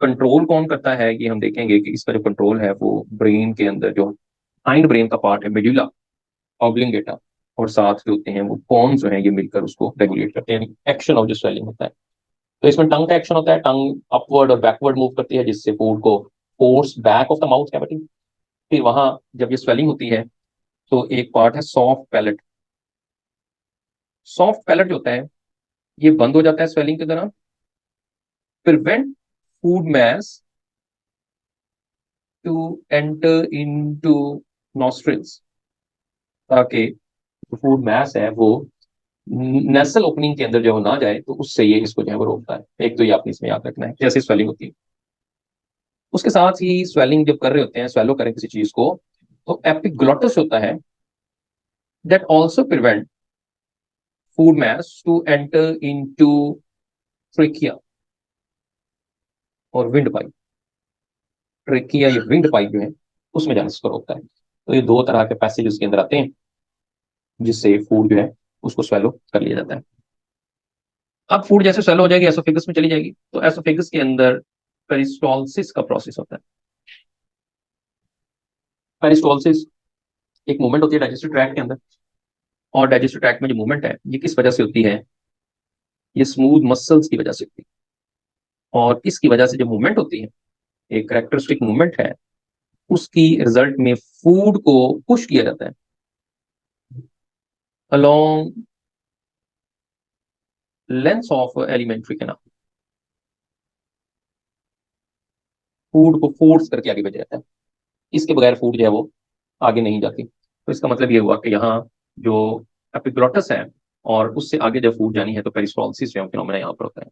कंट्रोल कौन करता है, ये हम देखेंगे कि इसका जो कंट्रोल है वो ब्रेन के अंदर जो हाइंड ब्रेन का पार्ट है, मेडुला ऑब्लिंगेटा, और साथ जो होते हैं वो पॉन्स जो है ये मिलकर उसको रेगुलेट करते हैं, यानी एक्शन ऑफ जो स्वेलिंग होता है। तो इसमें टंग का एक्शन होता है, टंग अपवर्ड और बैकवर्ड मूव करती है जिससे फूड को force back of the mouth cavity. फिर वहां जब ये स्वेलिंग होती है तो एक पार्ट है सॉफ्ट पैलेट। सॉफ्ट पैलेट जो होता है ये बंद हो जाता है स्वेलिंग के दौरान, prevent food mass to enter into nostrils, ताकि फूड मैस है वो नेसल ओपनिंग के अंदर जो ना जाए, तो उससे ये इसको जो है वो रोकता है। एक तो ये आपने इसमें याद रखना है जैसे स्वेलिंग होती है। उसके साथ ही स्वेलिंग जब कर रहे होते हैं, स्वेलो करें किसी चीज को, तो एपिग्लोटस होता है that also prevent food mass to enter into trachea और विंड पाइप। ट्रेकिया या विंड पाइप जो है उसमें जाने से इसको रोकता है। तो ये दो तरह के पैसेज उसके अंदर आते हैं जिससे फूड जो है उसको स्वेलो कर लिया जाता है। अब फूड जैसे स्वेलो हो जाएगी एसोफेगस में चली जाएगी, तो एसोफेगस के अंदर पेरिस्टोलसिस का प्रोसेस होता है। पेरिस्टोलसिस एक मूवमेंट होती है डाइजेस्टिव ट्रैक्ट के अंदर, और डाइजेस्टिव ट्रैक्ट में जो मूवमेंट है ये किस वजह से होती है? ये स्मूथ मसल्स की वजह से होती है। और इसकी वजह से जो मूवमेंट होती है, एक करेक्टरिस्टिक मूवमेंट है, उसकी रिजल्ट में फूड को पुश किया जाता है along length of alimentary canal. Food को फोर्स करके आगे भेजा जाता है, इसके बगैर फूड जो है वो आगे नहीं जाती। तो इसका मतलब ये हुआ कि यहाँ जो एपिग्लोटस है और उससे आगे जब फूड जानी है तो पेरिस्टोलसिस जो है फिनोमेना यहाँ पर होता है।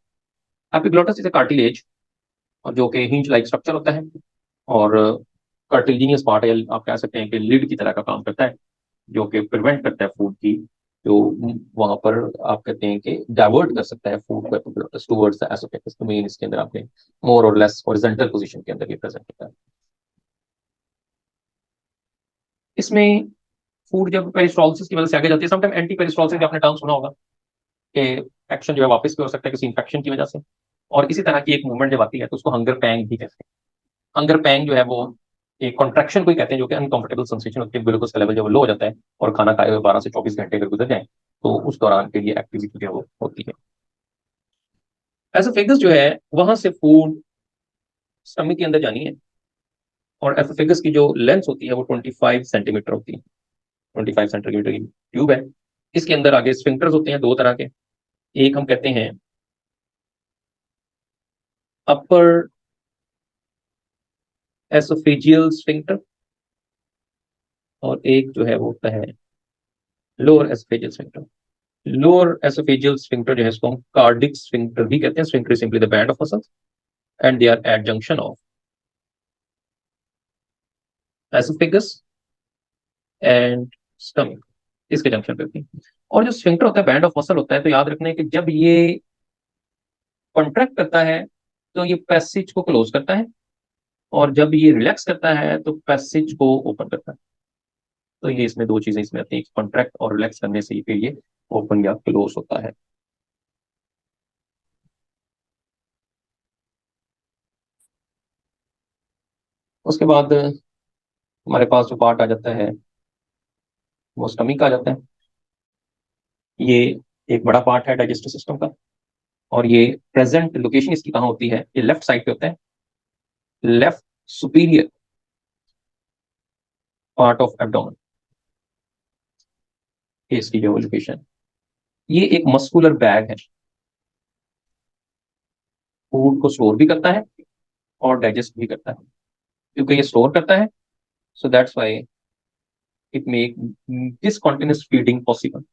एपिग्लोटस इज ए कार्टिलेज और जो कि हिंज लाइक स्ट्रक्चर होता है, और कार्टिलेजिनियस पार्ट है, आप कह सकते हैं कि लिड की तरह का काम करता है, जो कि प्रिवेंट करता है फूड की जो वहां पर आप कहते हैं कि डाइवर्ट कर सकता है फूड को एपिग्लोटस टुवर्ड्स द एसोफेगस। तो मेन इसके अंदर आपने मोर और लेस हॉरिजॉन्टल पोजीशन के अंदर ये प्रेजेंट होता है। इसमें फूड जब पेरिस्टोलसिस की वजह से आगे जाती है, समटाइम एंटी पेरिस्टोलसिस आपने टर्म सुना होगा कि एक्शन जो है वापस भी हो सकता है किसी इंफेक्शन की वजह से। और इसी तरह की एक मूवमेंट जब आती है तो उसको हंगर पैंग भी कहते हैं। हंगर पैंग जो है वो एक कॉन्ट्रैक्शन को ही कहते हैं, जो कि अनकंफर्टेबल सेंसेशन होती है, ग्लूकोज का लेवल जब लो हो जाता है और खाना खाए हुए 12 से 24 घंटे अगर गुजर जाए तो उस दौरान के लिए एक्टिविटी जो है वो होती है। एसोफेगस जो है वहां से फूड स्टमक के अंदर जानी है, और एसोफेगस की जो लेंथ होती है वो 25 सेंटीमीटर होती है। 25 सेंटीमीटर की ट्यूब है। इसके अंदर आगे स्फिंक्टर्स होते हैं दो तरह के, एक हम कहते हैं अपर एसोफेजियल स्फिंक्टर, और एक जो है वो होता है lower oesophageal sphincter. Lower oesophageal sphincter जो है इसको हम कार्डिक स्फिंक्टर भी कहते हैं। Sphincter simply the band of muscles and they are at junction of oesophagus and stomach, इसके जंक्शन पे होती है। और जो स्फिंक्टर होता है, बैंड ऑफ मसल होता है, तो याद रखना है कि जब ये कॉन्ट्रैक्ट करता है तो ये पैसेज को क्लोज करता है, और जब ये रिलैक्स करता है तो पैसेज को ओपन करता है। तो ये इसमें दो चीजें इसमें आती है, कॉन्ट्रैक्ट और रिलैक्स करने से फिर ये ओपन या क्लोज होता है। उसके बाद हमारे पास जो पार्ट आ जाता है वो स्टमक आ जाता है। ये एक बड़ा पार्ट है डाइजेस्टिव सिस्टम का, और ये प्रेजेंट लोकेशन इसकी कहाँ होती है, ये लेफ्ट साइड पे होता है, left superior part of abdomen, ये इसकी जो लोकेशन। ये एक मस्कुलर बैग है, फूड को स्टोर भी करता है और डाइजेस्ट भी करता है। क्योंकि ये स्टोर करता है, so that's why it make discontinuous feeding possible.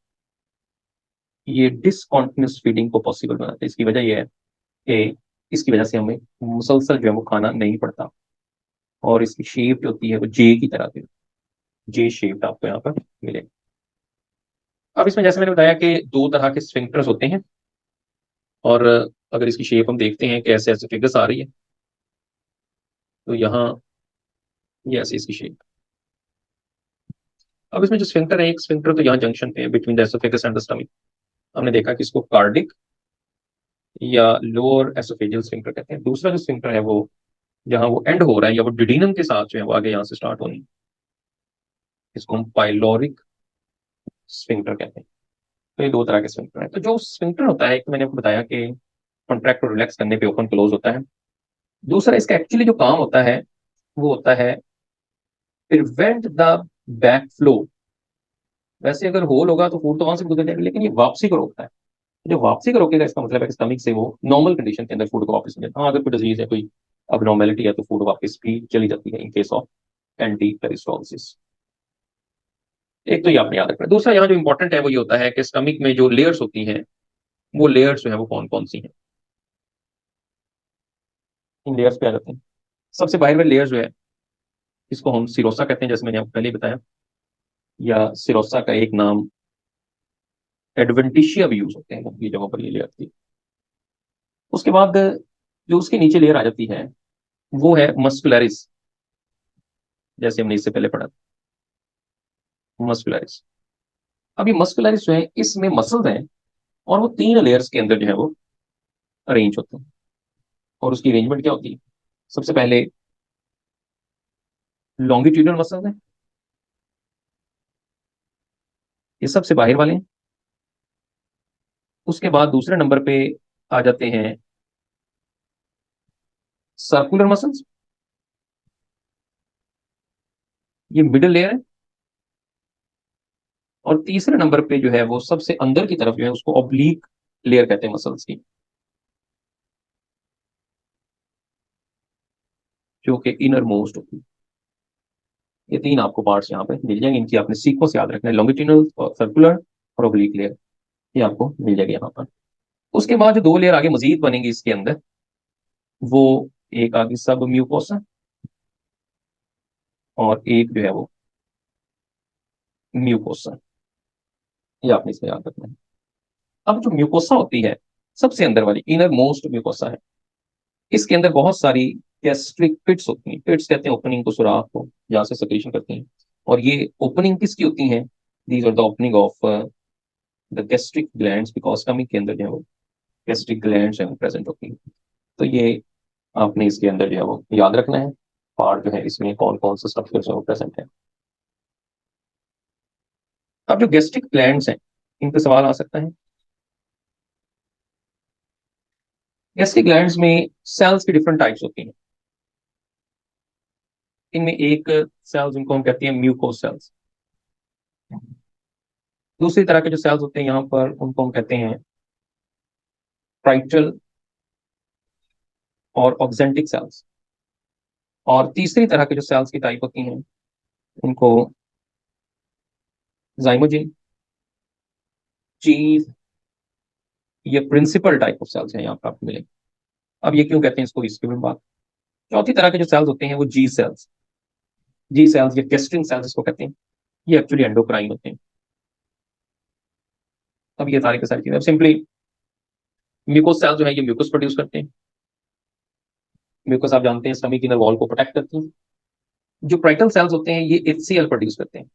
ये डिसकंटिन्यूअस फीडिंग को पॉसिबल बनाता है। इसकी वजह ये है कि इसकी वजह से हमें मुसलसल जो है वो खाना नहीं पड़ता, और इसकी शेप जो होती है वो जे की तरह की, जे शेप्ड आपको यहाँ पर मिलेगी। अब इसमें जैसे मैंने बताया कि दो तरह के स्फिंक्टर्स होते हैं, और अगर इसकी शेप हम देखते हैं कि ऐसे ऐसे फिगर्स आ रही है, तो यहाँ ये ऐसी इसकी शेप। अब इसमें जो स्फिंक्टर है, एक स्फिंक्टर तो यहाँ जंक्शन पे है between the oesophagus and the stomach. हमने देखा कि इसको कार्डिक या लोअर एसोफेजियल स्फिंक्टर कहते हैं। दूसरा जो स्फिंक्टर है वो जहाँ वो एंड हो रहा है, या वो डिडीनम के साथ जो है वो आगे यहाँ से स्टार्ट होनी, इसको हम पाइलोरिक स्फिंक्टर कहते हैं। तो ये दो तरह के स्फिंक्टर हैं। तो जो स्फिंक्टर होता है, एक तो मैंने आपको बताया कि कॉन्ट्रैक्ट और रिलैक्स करने पे ओपन क्लोज होता है। दूसरा इसका एक्चुअली जो काम होता है वो होता है प्रिवेंट द बैक फ्लो। वैसे अगर होल होगा तो फूड तो वहां से गुजर जाएगा, लेकिन ये वापसी को रोकता है। जो वापसी को रोकेगा इसका मतलब है कि स्टमक से वो नॉर्मल कंडीशन के अंदर फूड को वापस मिलेगा। हाँ, अगर कोई डिजीज है, कोई अबनॉर्मेलिटी है, तो फूड वापस भी चली जाती है इन केस ऑफ एंटी पेरिस्टोलिसिस। एक तो ये आपने याद रखना है। दूसरा यहाँ जो इंपॉर्टेंट है वो ये होता है कि स्टमक में जो लेयर्स होती हैं, वो लेयर्स जो है वो कौन कौन सी हैं, इन लेयर्स पे आ जाते हैं। सबसे बाहर वाली लेयर जो है, इसको हम सिरोसा कहते हैं, जैसे मैंने आपको पहले ही बताया, या सिरोसा का एक नाम एडवेंटिशिया भी यूज होते हैं ये जगहों पर ये लेयर थी। उसके बाद जो उसके नीचे लेयर आ जाती है वो है मस्कुलरिस, जैसे हमने इससे पहले पढ़ा, मस्कुलरिस। अब ये मस्कुलरिस जो है, इसमें मसल्स हैं, और वो तीन लेयर्स के अंदर जो है वो अरेंज होते हैं। और उसकी अरेंजमेंट क्या होती है, सबसे पहले लॉन्गिट्यूडनल मसल्स हैं, ये सबसे बाहर वाले हैं। उसके बाद दूसरे नंबर पे आ जाते हैं सर्कुलर मसल्स, ये मिडिल लेयर है। और तीसरे नंबर पे जो है वो सबसे अंदर की तरफ जो है उसको ऑब्लीक लेयर कहते हैं मसल्स की, जो कि इनर मोस्ट होती है। ये तीन आपको पार्ट्स यहाँ पे मिल जाएंगे, इनकी आपने सीक्वेंस याद रखना है, लॉन्गिट्यूडनल और सर्कुलर और ऑब्लीक लेयर, ये आपको मिल जाएगी यहाँ पर। उसके बाद जो दो लेयर आगे मजीद बनेंगी इसके अंदर, वो एक आगे सब म्यूकोसा, और एक जो है वो म्यूकोसा, ये आपने इसमें याद रखना है। अब जो म्यूकोसा होती है, सबसे अंदर वाली इनर मोस्ट म्यूकोसा है, इसके अंदर बहुत सारी गैस्ट्रिक पिट्स होती हैं। पिट्स कहते हैं ओपनिंग को, सुराख को, जहाँ से सेक्रेशन करती हैं। और ये ओपनिंग किसकी होती हैं, these are the opening of the gastric glands, because stomach के अंदर जो है वो गैस्ट्रिक ग्लैंड्स हैं प्रेजेंट होती हैं। तो ये आपने इसके अंदर जो है वो याद रखना है, पार्ट जो है इसमें कौन कौन सा स्ट्रक्चर जो है वो प्रेजेंट है। अब जो गैस्ट्रिक ग्लैंड्स हैं, इन पे सवाल आ सकता है। गैस्ट्रिक ग्लैंड्स में सेल्स की डिफरेंट टाइप्स होती हैं। इनमें एक सेल्स, इनको हम कहते हैं म्यूकोस सेल्स। दूसरी तरह के जो सेल्स होते हैं यहाँ पर, उनको हम कहते हैं ट्राइटल और ऑक्जेंटिक सेल्स। और तीसरी तरह के जो सेल्स की टाइप होती हैं, उनको जाइमोजिन, चीज, ये प्रिंसिपल टाइप ऑफ सेल्स हैं यहाँ पर आपको मिलेंगे। अब ये क्यों कहते हैं इसको, इसकी भी बात। चौथी तरह के जो सेल्स होते हैं वो जी सेल्स। जी सेल्स या गेस्ट्रिन सेल्स इसको कहते हैं, ये एक्चुअली एंडोक्राइन होते हैं। अब ये सारी की सारी चीजें, अब सिंपली म्यूकोस सेल जो है ये म्यूकोस प्रोड्यूस करते हैं। म्यूकोस आप जानते हैं स्टमक इनर वॉल को प्रोटेक्ट करती हैं। जो प्राइटल सेल्स होते हैं ये एचसीएल प्रोड्यूस करते हैं,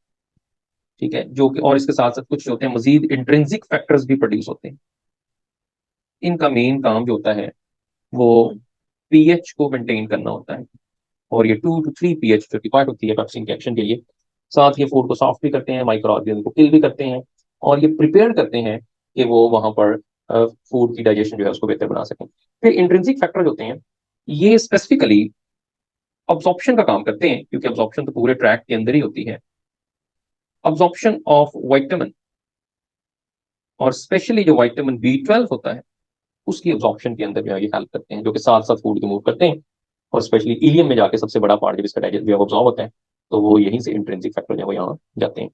ठीक है, जो कि और इसके साथ साथ कुछ होते हैं मजीद इंट्रिंसिक फैक्टर्स भी प्रोड्यूस होते हैं। इनका मेन काम जो होता है वो पीएच को मेंटेन करना होता है, और ये 2 to 3 pH जो रिक्वायर्ड होती है पेप्सिन के एक्शन के लिए। साथ ये फूड को सॉफ्ट भी करते हैं, माइक्रो ऑर्गेनिज्म को किल भी करते हैं, और ये प्रिपेयर करते हैं कि वो वहां पर फूड की डाइजेशन जो है उसको बेहतर बना सकें। फिर इंट्रिंसिक फैक्टर जो होते हैं ये स्पेसिफिकली अब्जॉर्प्शन का काम करते हैं, क्योंकि अब्जॉर्प्शन तो पूरे ट्रैक के अंदर ही होती है। अब्जॉर्प्शन ऑफ वाइटामिन, और स्पेशली जो वाइटामिन B12 होता है उसकी अब्जॉर्प्शन के अंदर जो है ये हेल्प करते हैं, जो कि साथ साथ फूड को मूव करते हैं। और स्पेशली इलियम में जाके सबसे बड़ा पार्ट जब इसका डाइजेस्ट ऑब्जॉर्व होता है तो वो यहीं से इंट्रिंसिक फैक्टर जो है वो यहाँ जाते हैं।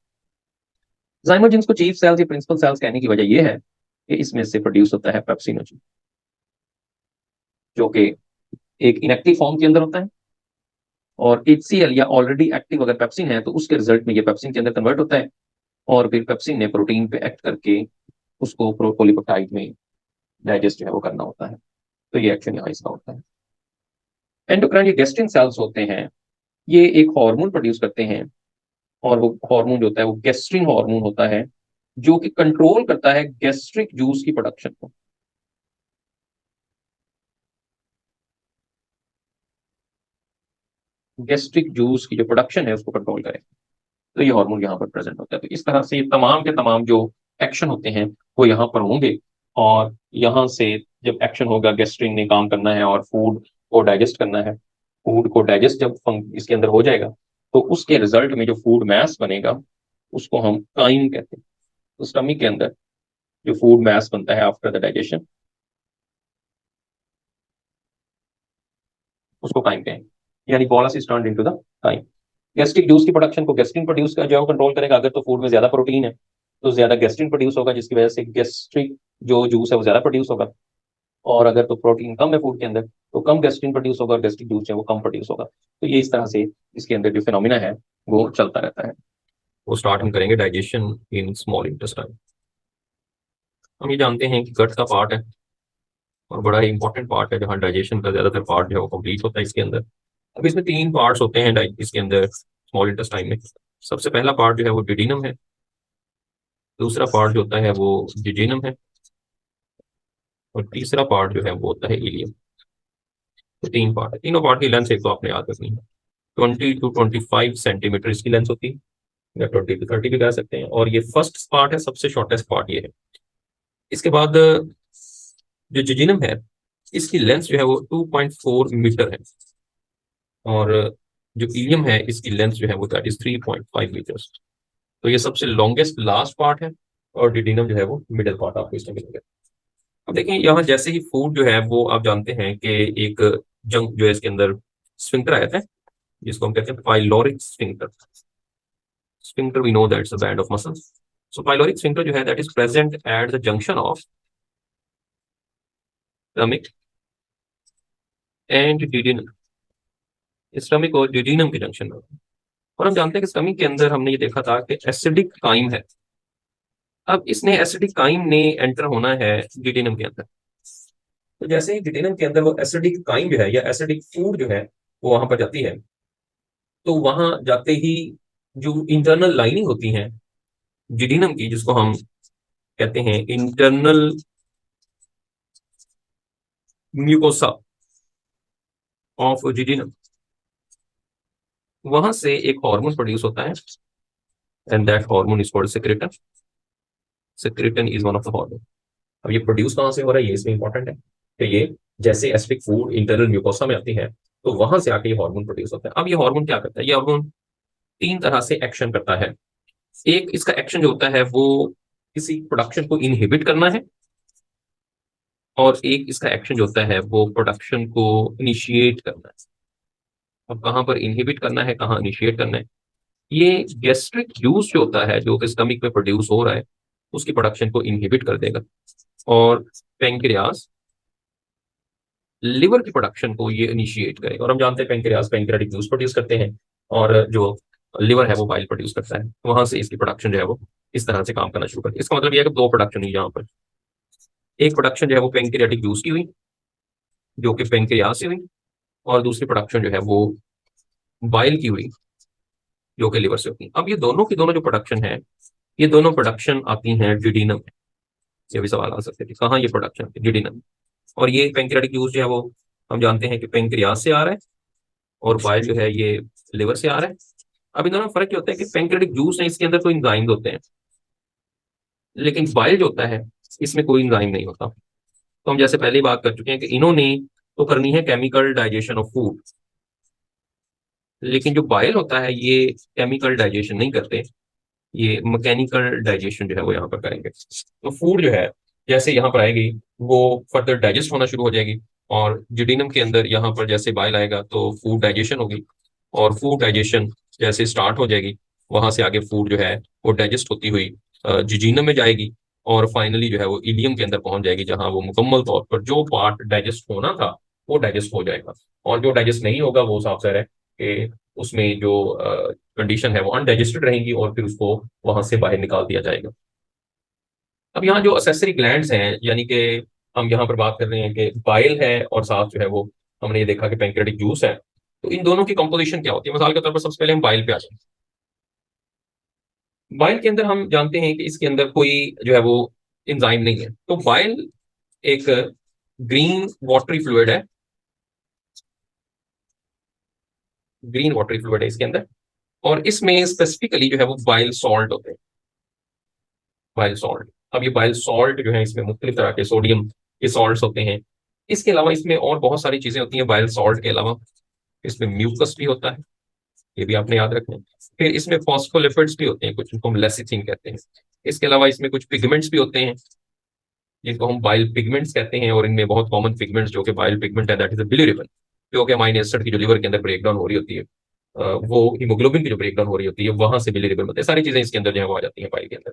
जाइमोजिन्स को चीफ सेल्स या प्रिंसिपल सेल्स कहने की वजह यह है कि इसमें से प्रोड्यूस होता है पेप्सिनोजन, जो कि एक इनएक्टिव फॉर्म के अंदर होता है, और HCl या ऑलरेडी एक्टिव अगर पेप्सिन है तो उसके रिजल्ट में ये पेप्सिन के अंदर कन्वर्ट होता है, और फिर पेप्सिन ने प्रोटीन पे एक्ट करके उसको पॉलीपेप्टाइड में डाइजेस्ट जो है वो करना होता है। तो ये एक्शन यहाँ इसका होता है। एंडोक्राइन ये गेस्ट्रिन सेल्स होते हैं, ये एक हार्मोन प्रोड्यूस करते हैं, और वो हार्मोन जो होता है वो गेस्ट्रिन हार्मोन होता है, जो कि कंट्रोल करता है गैस्ट्रिक जूस की प्रोडक्शन को। गैस्ट्रिक जूस की जो प्रोडक्शन है उसको कंट्रोल करे, तो ये हार्मोन यहाँ पर प्रेजेंट होता है। तो इस तरह से ये तमाम के तमाम जो एक्शन होते हैं वो यहाँ पर होंगे, और यहाँ से जब एक्शन होगा, गैस्ट्रिन ने काम करना है और फूड को डाइजेस्ट करना है। फूड को डाइजेस्ट जब इसके अंदर हो जाएगा तो उसके रिजल्ट में जो फूड मैस बनेगा उसको हम काइम कहते हैं। तो स्टमक के अंदर जो फूड मैस बनता है आफ्टर द डाइजेशन उसको काइम कहेंगे, यानी bolus is turned into the chyme. Gastric juice की प्रोडक्शन को गैस्ट्रिन प्रोड्यूस का जो है कंट्रोल करेगा। अगर तो फूड में ज्यादा प्रोटीन है तो ज्यादा गैस्ट्रिन प्रोड्यूस होगा, जिसकी वजह से गैस्ट्रिक जो जूस है वो ज्यादा प्रोड्यूस होगा। और अगर तो प्रोटीन कम है फूड के अंदर तो कम गैस्ट्रिन प्रोड्यूस होगा, और गैस्ट्रिक जूस है वो कम प्रोड्यूस होगा। तो ये इस तरह से इसके अंदर जो फिनोमिना है वो चलता रहता है। वो स्टार्ट हम करेंगे डाइजेशन इन स्मॉल इंटेस्टाइन। हम ये जानते हैं कि गट का पार्ट है और बड़ा ही इंपॉर्टेंट पार्ट है, जहाँ डाइजेशन का ज्यादातर पार्ट जो है वो कंप्लीट होता है इसके अंदर। अब इसमें 3 पार्ट्स होते हैं इसके अंदर स्मॉल इंटेस्टाइन में। सबसे पहला पार्ट जो है वो डिडिनम है, दूसरा पार्ट जो होता है वो जिजिनम है, और तीसरा पार्ट जो है वो होता है इलियम। तो 3 पार्ट है, तीनों पार्ट की लेंथ एक तो आपने याद रखनी है। 20 to 25 सेंटीमीटर इसकी लेंथ होती है, या 20 to 30 भी कह सकते हैं। और ये फर्स्ट पार्ट है, सबसे शॉर्टेस्ट पार्ट ये है। इसके बाद जो जिजिनम है इसकी लेंथ जो है वो 2.4 मीटर है, और जो इलियम है इसकी लेंथ जो है वो दैट इज 3.5 मीटर। तो ये सबसे लॉन्गेस्ट लास्ट पार्ट है, और डिडिनम जो है वो मिडिल पार्ट आपको इसमें मिलेगा। अब देखिए यहाँ जैसे ही फूड जो है वो आप जानते हैं कि एक जंक जो है इसके अंदर स्फिंक्टर आता है, जिसको हम कहते हैं pyloric sphincter. Sphincter we know that's a band of muscles. So pyloric sphincter जो है that is present at the junction of stomach and duodenum. Stomach और डिडिनम के जंक्शन में। और हम जानते हैं कि स्टमक के अंदर हमने ये देखा था कि एसिडिक काइम है। अब इसने एसिडिक काइम ने एंटर होना है डिडिनम के अंदर। तो जैसे ही डिडिनम के अंदर वो एसिडिक काइम जो है या एसिडिक फूड जो है वो वहां पर जाती है, तो वहां जाते ही जो इंटरनल लाइनिंग होती है डिडिनम की, जिसको हम कहते हैं इंटरनल म्यूकोसा ऑफ डिडिनम, वहां से एक हार्मोन प्रोड्यूस होता है, and that hormone is called secretin. Secretin is one of the hormone. अब ये प्रोड्यूस कहाँ से हो रहा है ये इसमें इंपॉर्टेंट है, कि ये जैसे एसिडिक फूड इंटरनल म्यूकोसा में आती है तो वहां से आके ये हार्मोन प्रोड्यूस होता है। अब ये हार्मोन क्या करता है? ये हार्मोन 3 तरह से एक्शन करता है। एक इसका एक्शन जो होता है वो किसी प्रोडक्शन को इनहिबिट करना है, और एक इसका एक्शन जो होता है वो प्रोडक्शन को इनिशिएट करना है। अब कहाँ पर इनहिबिट करना है, कहाँ इनिशिएट करना है? ये गैस्ट्रिक जूस जो होता है जो स्टमक में प्रोड्यूस हो रहा है उसकी प्रोडक्शन को इनहिबिट कर देगा, और पेंक्रियास लिवर की प्रोडक्शन को ये इनिशिएट करे। और हम जानते हैं पेंक्रियास पैंक्रियाटिक जूस प्रोड्यूस करते हैं, और जो लिवर है वो बाइल प्रोड्यूस करता है, वहां से इसकी प्रोडक्शन जो है वो इस तरह से काम करना शुरू करती है। इसका मतलब यह है कि दो प्रोडक्शन हुई यहाँ पर। एक प्रोडक्शन जो है वो पेंक्रियाटिक जूस की हुई, जो कि पेंक्रियाज से हुई, और दूसरी प्रोडक्शन जो है वो बाइल की हुई, जो कि लिवर से होती है। अब ये दोनों की दोनों जो प्रोडक्शन है, ये दोनों प्रोडक्शन आती हैं डिडीनम में। ये भी सवाल आ सकते थे, कहाँ ये प्रोडक्शन डिडीनम। और ये पेंक्रियाटिक जूस जो है वो हम जानते हैं कि पेंक्रियाज से आ रहा है, और बाइल जो है ये लिवर से आ रहा है। अब इन दोनों में फर्क क्या होता है कि पेंक्रियाटिक जूस है, इसके अंदर कोई इंजाइम होते हैं, लेकिन बाइल जो होता है इसमें कोई इंजाइम नहीं होता। तो हम जैसे पहले ही बात कर चुके हैं कि इन्होंने तो करनी है केमिकल डाइजेशन ऑफ फूड, लेकिन जो बाइल होता है ये केमिकल डाइजेशन नहीं करते, ये मैकेनिकल डाइजेशन जो है वो यहाँ पर करेंगे। तो फूड जो है जैसे यहाँ पर आएगी वो फर्दर डाइजेस्ट होना शुरू हो जाएगी, और जिडिनम के अंदर यहाँ पर जैसे बाइल आएगा तो फूड डाइजेशन होगी, और फूड डाइजेशन जैसे स्टार्ट हो जाएगी वहां से आगे फूड जो है वो डाइजेस्ट होती हुई जिजीनम में जाएगी, और फाइनली जो है वो इलियम के अंदर पहुंच जाएगी, जहां वो मुकम्मल तौर पर जो पार्ट डाइजेस्ट होना था वो डाइजेस्ट हो जाएगा, और जो डाइजेस्ट नहीं होगा वो साफ सा है कि उसमें जो कंडीशन है वो अनडाइजेस्टेड रहेंगी, और फिर उसको वहां से बाहर निकाल दिया जाएगा। अब यहाँ जो असेसरी ग्लैंड्स हैं, यानी कि हम यहाँ पर बात कर रहे हैं कि बाइल है और साथ जो है वो हमने ये देखा कि पेंक्रेटिक जूस है, तो इन दोनों की कंपोजिशन क्या होती है। मिसाल के तौर पर सबसे पहले हम बाइल पे आ जाए। बाइल के अंदर हम जानते हैं कि इसके अंदर कोई जो है वो एंजाइम नहीं है। तो बाइल एक ग्रीन वाटरी फ्लूइड है, ग्रीन वाटरी फ्लूइड है इसके अंदर, और इसमें स्पेसिफिकली जो है वो बाइल सॉल्ट होते हैं, बाइल सॉल्ट। अब ये बाइल सॉल्ट जो है इसमें मुख्तलिफ तरह के सोडियम के सॉल्ट्स होते हैं। इसके अलावा इसमें और बहुत सारी चीजें होती हैं बाइल सॉल्ट के अलावा। इसमें म्यूकस भी होता है, ये भी आपने याद रखना है। फिर इसमें फॉस्फोलिपिड्स भी होते हैं कुछ, उनको हम लेसिथिन कहते हैं। इसके अलावा इसमें कुछ पिगमेंट्स भी होते हैं, जिनको हम बाइल पिगमेंट्स कहते हैं, और इनमें बहुत कॉमन पिगमेंट्स जो कि बाइल पिगमेंट है, दैट इज बिलिरुबिन, जो कि अमाइनो एसिड की जो लिवर के अंदर ब्रेक डाउन हो रही होती है, वो हीमोग्लोबिन की जो ब्रेक डाउन हो रही होती है वहां से बिलिरुबिन होते हैं। सारी चीजें इसके अंदर जो है वो आ जाती हैं बाइल के अंदर।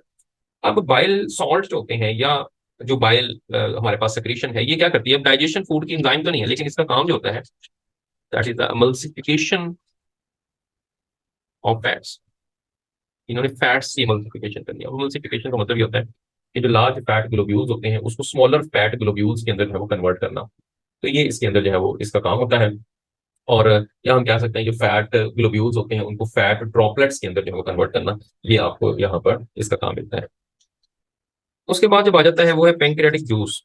अब बाइल सॉल्ट जो होते हैं, या जो बाइल हमारे पास सेक्रीशन है, ये क्या करती है। डाइजेशन फूड की एंजाइम तो नहीं है, लेकिन इसका काम जो होता है that is the emulsification of fats. इन्होंने फैट्स की एमल्सिफिकेशन करनी है। एमल्सिफिकेशन का मतलब ये होता है कि जो लार्ज फैट ग्लोब्यूल्स होते हैं उसको स्मॉलर फैट ग्लोब्यूल्स के अंदर जो है वो कन्वर्ट करना। तो ये इसके अंदर जो है वो इसका काम होता है। और या हम कह सकते हैं जो फैट ग्लोब्यूल्स होते हैं उनको फैट ड्रॉपलेट्स के अंदर जो है वो कन्वर्ट करना, ये आपको यहाँ पर इसका काम मिलता है। उसके बाद जब आ जाता है वो है पेंक्रियाटिक जूस।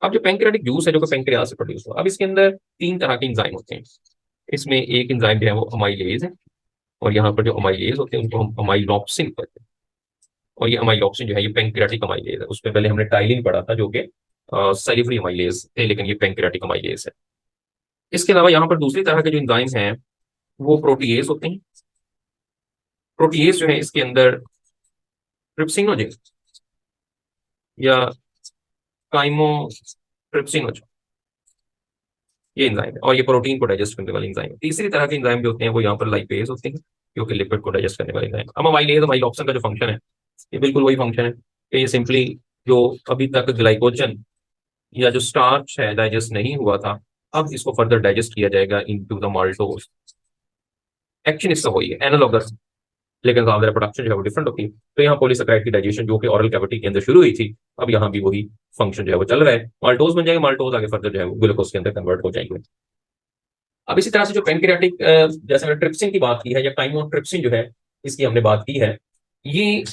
अब जो पेंक्रियाटिक जूस है जो कि पेंक्रियाज से प्रोड्यूस हुआ, अब इसके अंदर तीन तरह के इंजाइम होते हैं। इसमें एक इंजाइम जो है वो अमाइलेज है, और यहाँ पर जो अमाइलेज होते हैं उनको हम अमाइलॉप्सिन कहते हैं। और ये अमाइलॉप्सिन जो है ये पेंक्रियाटिक अमाइलेज है। उसमें पहले हमने टाइलिन पढ़ा था जो कि सैलिवरी अमाइलेज थे, लेकिन ये पेंक्रियाटिक अमाइलेज है। इसके अलावा यहाँ पर दूसरी तरह के जो इंजाइम हैं वो प्रोटीएज होते हैं। प्रोटीएज जो है इसके अंदर ट्रिप्सिनोजेन या काइमोट्रिप्सिनोज, ये एंजाइम है, और ये प्रोटीन को डाइजेस्ट करने वाले एंजाइम है। तीसरी तरह के एंजाइम जो होते हैं वो यहाँ पर लाइपेज होते हैं, जो कि लिपिड को डाइजेस्ट करने वाले एंजाइम। अब अमाइलेज अमाइलॉप्सिन का जो फंक्शन है ये बिल्कुल वही फंक्शन है कि ये सिंपली जो अभी तक ग्लाइकोजन या जो स्टार्च है डाइजेस्ट नहीं हुआ था, अब इसको फर्दर डाइजेस्ट किया जाएगा इनटू द माल्टोज। एक्शन इसका वही है, एनालॉगस, लेकिन ज्यादा प्रोडक्शन जो है वो डिफरेंट होती है। तो यहाँ पॉलीसेकेराइड की डाइजेशन जो कि ओरल कैविटी के अंदर शुरू हुई थी, अब यहाँ भी वही फंक्शन जो है वो चल रहा है। माल्टोज बन जाएंगे, माल्टोज आगे फर्दर जो है वो ग्लूकोज के अंदर कन्वर्ट हो जाएंगे। अब इसी तरह से जो पेनक्रियाटिक, जैसे मैंने ट्रिप्सिन की बात की है या काइमोट्रिप्सिन जो है इसकी हमने बात की है, ये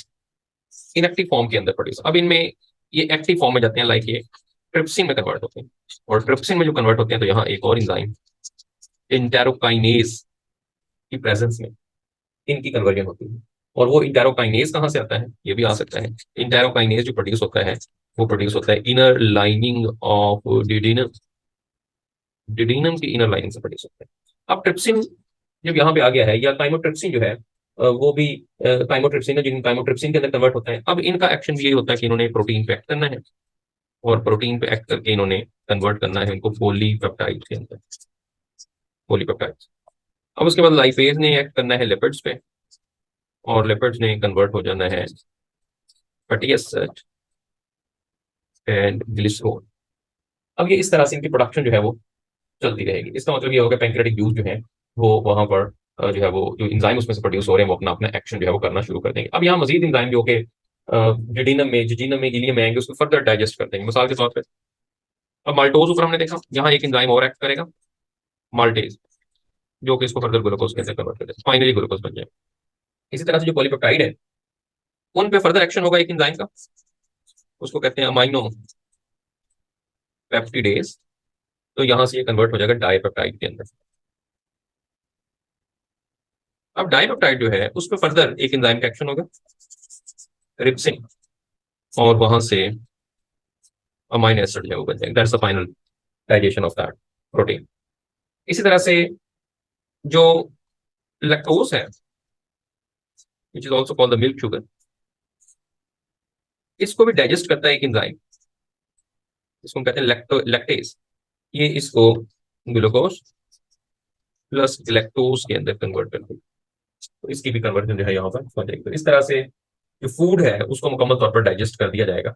इनएक्टिव फॉर्म के अंदर प्रोड्यूस। अब इनमें ये एक्टिव फॉर्म में जाते हैं, लाइक ये ट्रिप्सिन में कन्वर्ट होते हैं। और ट्रिप्सिन में जो कन्वर्ट होते हैं तो यहाँ एक और इंजाइम इंटेरोकाइनेज की प्रेजेंस में इनकी कन्वर्जन होती है। और वो इंटेरोकाइनेज कहाँ से आता है, ये भी आ सकता है। इंटेरोकाइनेज जो प्रोड्यूस होता है वो प्रोड्यूस होता है इनर लाइनिंग ऑफ डिडिनम, डिडिनम की इनर लाइनिंग से प्रोड्यूस होता है। अब ट्रिप्सिन जब यहाँ पे आ गया है, या काइमोट्रिप्सिन जो है वो भी काइमोट्रिप्सिन है, जिन काइमोट्रिप्सिन के अंदर कन्वर्ट होता है। अब इनका एक्शन भी यही होता है कि इन्होंने प्रोटीन पे एक्ट करना है, और प्रोटीन पे एक्ट करके इन्होंने कन्वर्ट करना है उनको पॉलीपेप्टाइड के अंदर, पॉलीपेप्टाइड। अब उसके बाद लाइपेज ने एक्ट करना है लिपिड्स पे, और लिपिड्स ने कन्वर्ट हो जाना है फैटी एसिड एंड ग्लिसरॉल। अब ये इस तरह से इनकी प्रोडक्शन जो है वो चलती रहेगी। इसका मतलब ये होगा पैंक्रियाटिक जूस जो है वो वहां पर जो है वो जो इंजाइम उसमें से प्रोड्यूस हो रहे हैं वो अपना अपना एक्शन जो है वो करना शुरू कर देंगे। अब यहाँ मजीद इंजाइम जो कि जिजीनम में इलियम में आएंगे उसको फर्दर डाइजेस्ट कर देंगे। मिसाल के तौर पर अब माल्टोज ऊपर हमने देखा, यहाँ एक इंजाइम और एक्ट करेगा, माल्टेज, जो कि इसको फर्दर ग्लूकोज के अंदर कन्वर्ट कर देगा, फाइनली ग्लूकोज बन जाएगा। इसी तरह से जो पॉलीपेप्टाइड है उन पे फर्दर एक्शन होगा एक इंजाइम का, उसको कहते हैं अमाइनो पेप्टिडेज। तो यहां से ये कन्वर्ट हो जाएगा डाइपेप्टाइड के अंदर। अब डाइपेप्टाइड जो है उस पर फर्दर एक एंजाइम का एक्शन होगा, रिप्सिन, और वहां से अमाइनो एसिड जो है वो बन जाएगा। That's the final digestion of that protein. इसी तरह से जो लैक्टोज है, which is also called the milk sugar, इसको भी डाइजेस्ट करता है एक एंजाइम, इसको हम कहते हैं लैक्टेज। ये इसको ग्लूकोज प्लस लैक्टोज के अंदर कन्वर्ट करते हैं। तो इसकी भी कन्वर्जन जो है यहाँ पर हो जाएगी। तो इस तरह से जो फूड है उसको मुकम्मल तौर पर डाइजेस्ट कर दिया जाएगा,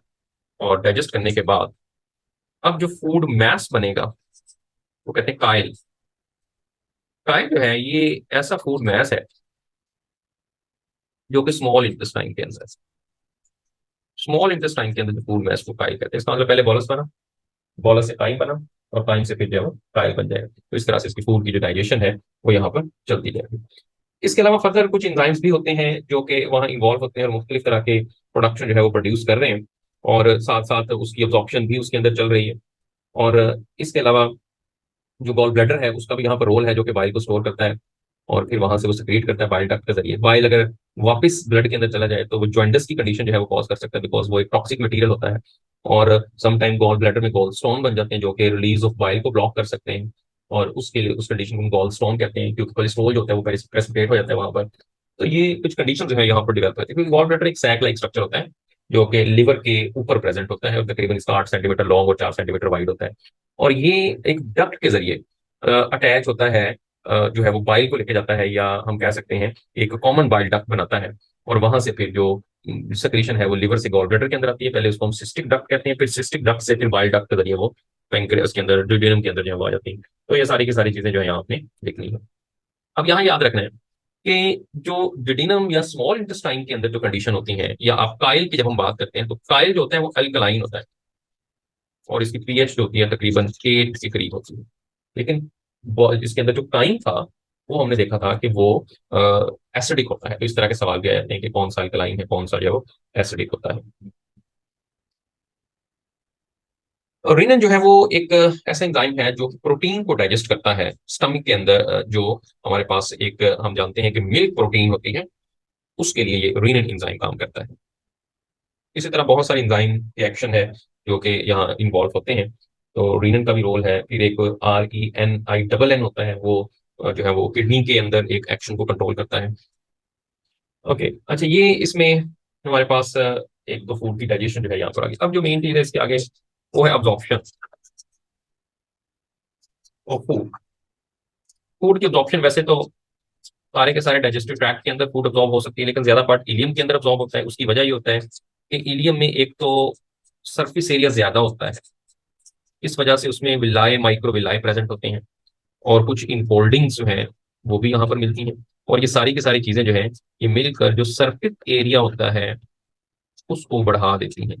और डाइजेस्ट करने के बाद अब जो फूड मैस बनेगा वो कहते हैं काइल। काइल जो है ये ऐसा फूड मैस है जो कि स्मॉल इंटेस्टाइन के अंदर, स्मॉल इंटेस्टाइन के अंदर जो फूड मैस को काइल कहते हैं। इसका मतलब पहले बॉलस बना, बॉलस से काइम बना, और काइम से फिर जो है वो काइल बन जाएगा। तो इस तरह से इसकी फूड की जो डाइजेशन है वो यहाँ पर चलती जाएगी। इसके अलावा फर्दर कुछ एंजाइम्स भी होते हैं जो कि वहाँ इन्वॉल्व होते हैं और मुख्तलिफ तरह के प्रोडक्शन जो है वो प्रोड्यूस कर रहे हैं, और साथ साथ उसकी अब्जॉर्प्शन भी उसके अंदर चल रही है। और इसके अलावा जो गॉल ब्लैडर है उसका भी यहाँ पर रोल है, जो कि बाइल को स्टोर करता है और फिर वहां से वो सिक्रीट करता है बाइल डक्ट के जरिए। बाइल अगर वापस ब्लड के अंदर चला जाए तो वो जॉइंटिस की कंडीशन जो है वो कॉज कर सकता है, बिकॉज वो एक टॉक्सिक मटेरियल होता है। और समटाइम गॉल ब्लैडर में गॉल स्टोन बन जाते हैं जो कि रिलीज ऑफ बाइल को ब्लॉक कर सकते हैं, और उसके लिए उस कंडीशन को गॉल स्टोन कहते हैं, क्योंकि कोलेस्ट्रॉल जो होता है वो प्रेसिपिटेट हो जाता है वहां पर। तो ये कुछ कंडीशन जो है यहाँ पर डेवलप होती है, क्योंकि गॉल ब्लैडर एक सैक लाइक स्ट्रक्चर होता है जो कि लिवर के ऊपर प्रेजेंट होता है, और तकरीबन इसका 8 सेंटीमीटर लॉन्ग और 4 सेंटीमीटर वाइड होता है। और ये एक डक्ट के जरिए अटैच होता है, जो है वो बाइल को लेके जाता है, या हम कह सकते हैं एक कॉमन बाइल डक्ट बनाता है। और वहां से फिर जो सेक्रीशन है वो लिवर से गॉल ब्लैडर के अंदर आती है। पहले उसको हम सिस्टिक डक्ट कहते हैं, फिर सिस्टिक डक्ट से फिर बाइल डक्ट के जरिए वो पेंक्रियास के अंदर, ड्यूडेनम के अंदर जो है वो आ जाती है। तो ये सारी की सारी चीजें जो है यहाँ आपने लिखनी है। अब यहाँ याद रखना है कि जो डिडिनम या स्मॉल इंटेस्टाइन के अंदर जो कंडीशन होती है, या आप काइल की जब हम बात करते हैं, तो काइल जो होता है वो अल्कलाइन होता है, और इसकी पीएच जो होती है तकरीबन 8 के करीब होती है। लेकिन इसके अंदर जो काइन था वो हमने देखा था कि वो एसिडिक होता है। तो इस तरह के सवाल भी आ जाते हैं कि कौन सा अल्कलाइन है, कौन सा जो है वो एसिडिक होता है। और रीनन जो है वो एक ऐसा एंजाइम है जो प्रोटीन को डाइजेस्ट करता है स्टमक के अंदर। जो हमारे पास एक हम जानते हैं कि मिल्क प्रोटीन होती है, उसके लिए ये रीनन एंजाइम काम करता है। इसी तरह बहुत सारे एंजाइम के एक्शन है जो कि यहाँ इन्वॉल्व होते हैं। तो रीनन का भी रोल है। फिर एक RENIN होता है, वो जो है वो किडनी के अंदर एक एक्शन को कंट्रोल करता है। ओके, अच्छा, ये इसमें हमारे पास एक तो फूड की डाइजेशन जो है यहाँ पर आ गई। अब जो मेन चीज है इसके आगे वो है अब्जॉर्प्शन ऑफ फूड। फूड की अब्जॉर्प्शन वैसे तो सारे के सारे डाइजेस्टिव ट्रैक्ट के अंदर फूड अब्जॉर्ब हो सकती है, लेकिन ज्यादा पार्ट इलियम के अंदर अब्जॉर्ब होता है। उसकी वजह ये होता है कि इलियम में एक तो सरफेस एरिया ज्यादा होता है, इस वजह से उसमें विलाए माइक्रोविलाए प्रेजेंट होते हैं, और कुछ इनफोल्डिंग्स जो हैं वो भी यहाँ पर मिलती हैं। और ये सारी की सारी चीजें जो है ये मिलकर जो सरफेस एरिया होता है उसको बढ़ा देती हैं।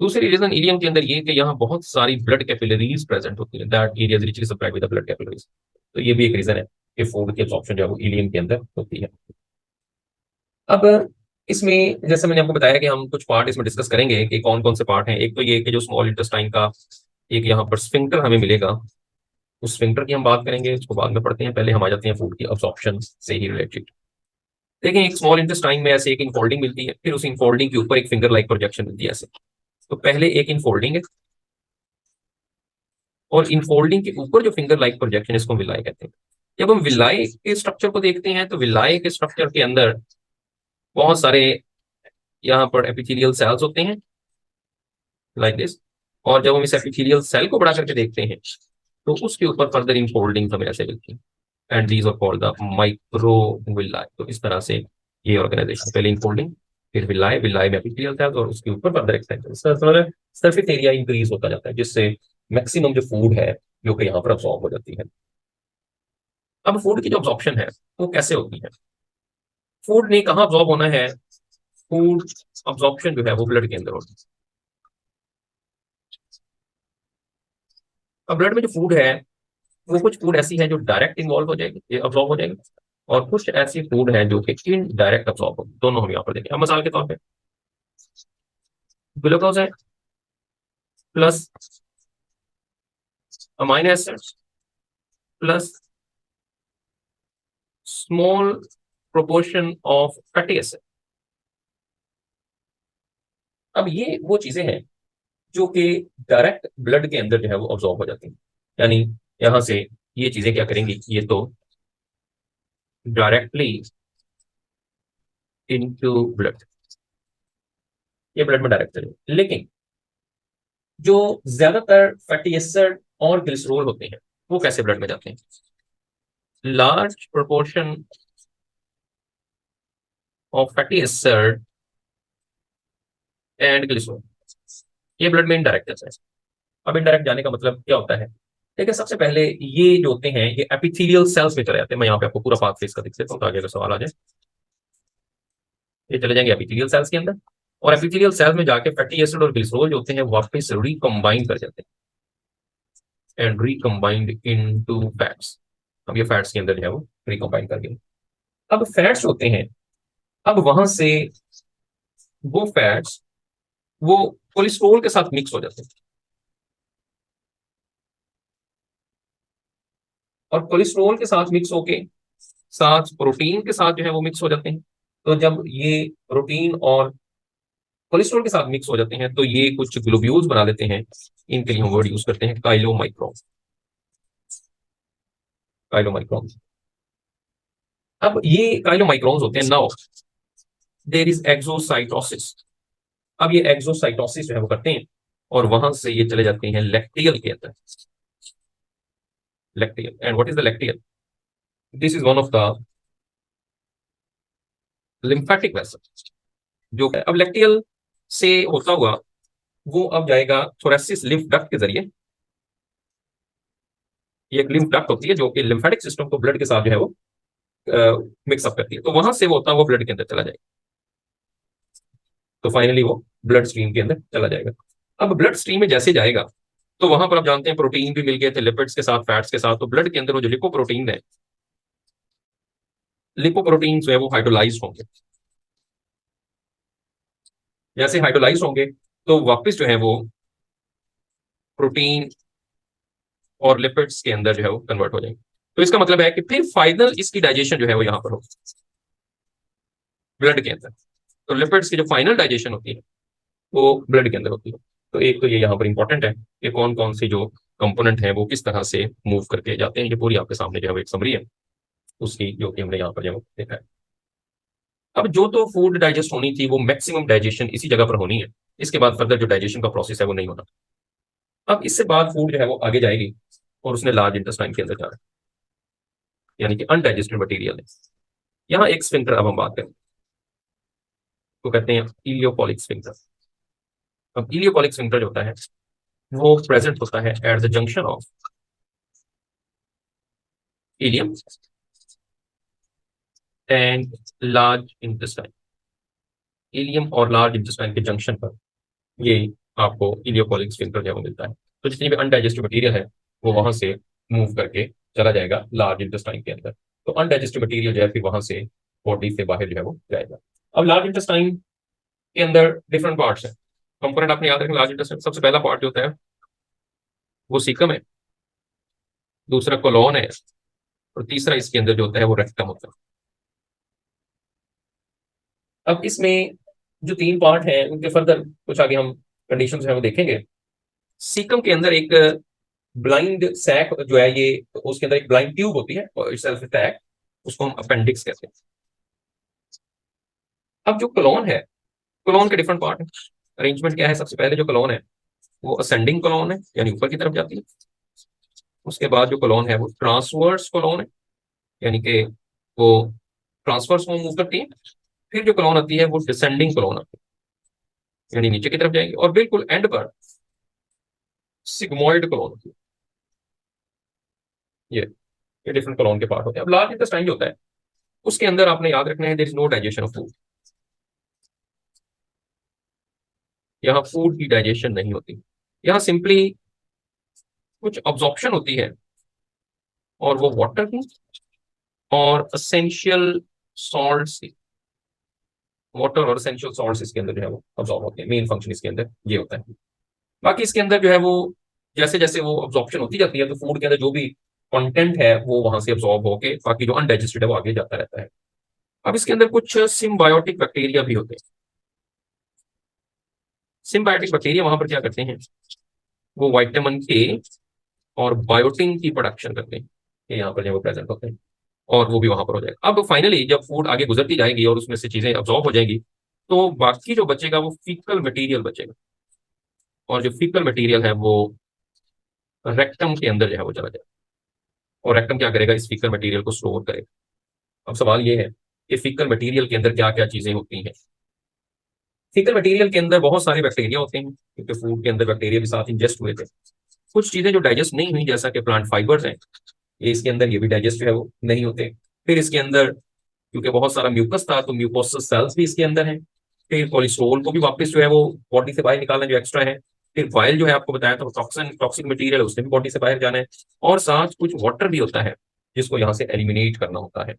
दूसरी रीजन इलियम के अंदर ये कि यहाँ बहुत सारी ब्लड कैपिलरीज प्रेजेंट होती हैं, that area is richly supplied with blood capillaries. तो ये भी एक रीजन है कि फूड की एब्जॉर्प्शन जो है वो इलियम के अंदर होती है। अब इसमें जैसे मैंने आपको बताया कि हम कुछ पार्ट इसमें डिस्कस करेंगे कि कौन कौन से पार्ट हैं। एक तो ये कि जो स्मॉल इंटेस्टाइन का एक यहाँ पर स्फिंक्टर हमें मिलेगा, उस स्फिंक्टर की हम बात करेंगे, उसको बाद में पढ़ते हैं। पहले हम आ जाते हैं फूड की अब्जॉर्प्शन से ही रिलेटेड। देखिए, एक स्मॉल इंटेस्टाइन में ऐसे एक इनफोल्डिंग मिलती है, फिर उस इनफोल्डिंग के ऊपर एक फिंगर लाइक प्रोजेक्शन मिलती है ऐसे। तो पहले एक इनफोल्डिंग है, और इनफोल्डिंग के ऊपर जो फिंगर लाइक प्रोजेक्शन, इसको विलाई कहते हैं। जब हम विलाई के स्ट्रक्चर को देखते हैं तो विलाई के स्ट्रक्चर के अंदर बहुत सारे यहाँ पर एपिथेलियल सेल्स होते हैं लाइक दिस। और जब हम इस एपिथेलियल सेल को बड़ा करके देखते हैं तो उसके ऊपर फर्दर इनफोल्डिंग हमें ऐसे मिलती है, and these are called the microvilli. तो इस तरह से ये ऑर्गेनाइजेशन, पहले इनफोल्डिंग, फिर विलाई, विलाई में एपिथेलियल सेल्स, और उसके ऊपर further extension. Surface area increase होता जाता है, जिससे मैक्सिमम जो फूड है, जो कि यहाँ पर अब्सॉर्ब हो जाती है। अब फूड की जो अब्सॉर्प्शन है वो कैसे होती है? फूड ने कहाँ अब्सॉर्ब होना है? फूड अब्सॉर्प्शन जो है वो ब्लड के अंदर होती है। अब ब्लड में जो फूड है वो कुछ फूड ऐसी है जो डायरेक्ट इन्वॉल्व हो जाएगी, ये अब्सॉर्ब हो जाएगी, और कुछ ऐसी फूड है जो कि इनडायरेक्ट अब्सॉर्ब होगी। दोनों हम यहाँ पर देखें। अब मिसाल के तौर पे ग्लूकोज है plus amino acids plus small proportion of fatty acid. अब ये वो चीजें हैं जो कि डायरेक्ट ब्लड के अंदर जो है वो अब्सॉर्ब हो जाती हैं। यानी यहां से ये चीजें क्या करेंगी, ये तो डायरेक्टली इनटू ब्लड, ये ब्लड में डायरेक्ट चलेगी। लेकिन जो ज्यादातर फैटी एसिड और ग्लिसरॉल होते हैं वो कैसे ब्लड में जाते हैं? Large proportion of fatty acid and glycerol, ये ब्लड में इनडायरेक्ट जाता है। अब इनडायरेक्ट जाने का मतलब क्या होता है? देखिए, सबसे पहले ये जो होते हैं ये एपिथेलियल सेल्स में चले जाते हैं। मैं यहाँ पे आपको पूरा पाथवे इसका दिख देता हूँ ताकि अगर सवाल आ जाए। ये चले जाएंगे एपिथेलियल सेल्स के अंदर, और एपिथेलियल सेल्स में जाके फैटी एसिड और ग्लिसरॉल जो होते हैं वापस रिकम्बाइन कर जाते हैं एंड रिकम्बाइंड इनटू फैट्स। अब ये फैट्स के अंदर जो है वो रिकम्बाइन कर गए। अब फैट्स होते हैं, अब वहां से वो फैट्स वो कोलेस्ट्रॉल के साथ मिक्स हो जाते हैं, और कोलेस्ट्रॉल के साथ मिक्स होके साथ प्रोटीन के साथ जो है वो मिक्स हो जाते हैं। तो जब ये प्रोटीन और कोलेस्ट्रॉल के साथ मिक्स हो जाते हैं तो ये कुछ ग्लोब्यूल्स बना लेते हैं। इनके लिए हम वर्ड यूज करते हैं काइलोमाइक्रोन। काइलोमाइक्रोन। अब ये काइलोमाइक्रोन्स होते हैं। Now there is exocytosis. अब ये एक्सोसाइटोसिस जो है वो करते हैं और वहां से ये चले जाते हैं लैक्टियल के अंदर। Lacteal, and what is the lacteal? This is one of the lymphatic vessel जो है। अब लैक्टियल से होता हुआ वो अब जाएगा थोरेसिस लिम्फ डक्ट के जरिए। ये एक लिम्फ डक्ट होती है जो कि लिम्फेटिक सिस्टम को ब्लड के साथ जो है वो मिक्सअप करती है। तो वहां से वो होता है वो ब्लड के अंदर चला जाएगा। तो फाइनली वो ब्लड स्ट्रीम के अंदर चला जाएगा। अब ब्लड स्ट्रीम में जैसे जाएगा तो वहां पर आप जानते हैं प्रोटीन भी मिल गए थे लिपिड्स के साथ, फैट्स के साथ। तो ब्लड के अंदर वो जो लिपोप्रोटीन है, लिपोप्रोटीन जो है वो हाइड्रोलाइज होंगे। जैसे हाइड्रोलाइज होंगे तो वापस जो है वो प्रोटीन और लिपिड्स के अंदर जो है वो कन्वर्ट हो जाएंगे। तो इसका मतलब है कि फिर फाइनल इसकी डाइजेशन जो है वो यहाँ पर होगी ब्लड के अंदर। तो लिपिड्स की जो फाइनल डाइजेशन होती है वो ब्लड के अंदर होती है। तो एक तो ये यहाँ पर इंपॉर्टेंट है कि कौन कौन से जो कंपोनेंट है वो किस तरह से मूव करके जाते हैं। ये पूरी आपके सामने जो है वो एक समरी है उसकी, जो कि हमने यहाँ पर जो है देखा है। अब जो तो फूड डाइजेस्ट होनी थी वो मैक्सिमम डाइजेशन इसी जगह पर होनी है। इसके बाद फर्दर जो डाइजेशन का प्रोसेस है वो नहीं होना। अब इससे बाद फूड जो है वो आगे जाएगी और उसने लार्ज इंटेस्टाइन के अंदर जाना है, यानी कि अनडाइजेस्टेड मटेरियल है। यहाँ एक स्फिंक्टर अब हम बात करें तो कहते हैं इलियोपोलिक स्फिंक्टर। अब इलियोपोलिक स्फिंक्टर जो होता है वो प्रेजेंट होता है at the junction of ileum and large intestine. Ileum और लार्ज इंटेस्टाइन के जंक्शन पर ये आपको इलियोपोलिक स्फिंक्टर जो है वो मिलता है। तो जितनी भी अनडाइजेस्टेड मटेरियल है वो वहां से मूव करके चला जाएगा लार्ज इंटेस्टाइन के अंदर। तो अनडाइजेस्टेड मटेरियल जो है फिर वहां से बॉडी से बाहर जो है वो जाएगा। अब लार्ज इंटेस्टाइन के अंदर डिफरेंट पार्ट्स हैं। कंपोनेंट आपने याद रखें। लार्ज इंटेस्टाइन सबसे पहला पार्ट जो होता है वो सीकम है, दूसरा कोलोन है, और तीसरा इसके अंदर जो होता है वो रेक्टम होता है। अब इसमें जो तीन पार्ट हैं उनके फर्दर कुछ आगे हम कंडीशन है वो देखेंगे। सीकम के अंदर एक ब्लाइंड सैक जो है ये, उसके अंदर एक ब्लाइंड ट्यूब होती है और इटसेल्फ सैक, उसको हम अपेंडिक्स कहते हैं। अब जो कोलोन है, कोलोन के डिफरेंट पार्ट है। अरेंजमेंट क्या है? सबसे पहले जो कोलोन है वो असेंडिंग कोलोन है, यानी ऊपर की तरफ जाती है। उसके बाद जो कोलोन है वो ट्रांसवर्स कोलोन है, यानी कि वो ट्रांसवर्स में मूव करती है। फिर जो कोलोन आती है वो डिसेंडिंग कोलोन आती है, यानी नीचे की तरफ जाएगी। और बिल्कुल एंड पर सिग्मोइड कोलोन होती है। ये डिफरेंट कोलोन के पार्ट होते हैं। अब लार्ज इंटेस्टाइन जो होता है उसके अंदर आपने याद रखना है there is no digestion of food. यहाँ फूड की डाइजेशन नहीं होती, यहाँ सिंपली कुछ अब्जॉर्प्शन होती है, और वो वाटर की और असेंशियल सॉल्ट्स, वाटर और एसेंशियल सॉल्ट्स इसके अंदर जो है वो अब्जॉर्ब होते हैं। मेन फंक्शन इसके अंदर ये होता है। बाकी इसके अंदर जो है वो जैसे जैसे वो अब्जॉर्प्शन होती जाती है तो फूड के अंदर जो भी कंटेंट है वो वहां से अब्जॉर्ब होके बाकी जो अनडाइजेस्टेड है वो आगे जाता रहता है। अब इसके अंदर कुछ सिम्बायोटिक बैक्टीरिया भी होते हैं। सिम्बायोटिक बैक्टीरिया वहां पर क्या करते हैं, वो विटामिन ए और बायोटिन की प्रोडक्शन करते हैं, ये यहाँ पर जो वो प्रेजेंट होते हैं, और वो भी वहां पर हो जाएगा। अब फाइनली जब फूड आगे गुजरती जाएगी और उसमें से चीजें अब्जॉर्ब हो जाएंगी तो बाकी जो बचेगा वो फीकल मटेरियल बचेगा, और जो फीकल मटेरियल है वो रेक्टम के अंदर जो है वो चला जाएगा, और रेक्टम क्या करेगा, इस फीकल मटेरियल को स्टोर करेगा। अब सवाल ये है कि फीकल मटेरियल के अंदर क्या क्या चीजें होती हैं। फीकल मटेरियल के अंदर बहुत सारे बैक्टीरिया होते हैं, क्योंकि फूड के अंदर बैक्टीरिया भी साथ इंजेस्ट हुए थे। कुछ चीजें जो डाइजेस्ट नहीं हुई जैसा कि प्लांट फाइबर्स हैं, ये इसके अंदर ये भी डाइजेस्ट जो है वो नहीं होते। फिर इसके अंदर क्योंकि बहुत सारा म्यूकस था तो म्यूकोसस सेल्स भी इसके अंदर हैं। फिर कोलेस्ट्रॉल को भी वापस जो है वो बॉडी से बाहर निकालना जो एक्स्ट्रा है। फिर वाइल जो है आपको बताया तो टॉक्सिक मटेरियल उसने भी बॉडी से बाहर जाना है, और साथ कुछ वाटर भी होता है जिसको यहाँ से एलिमिनेट करना होता है।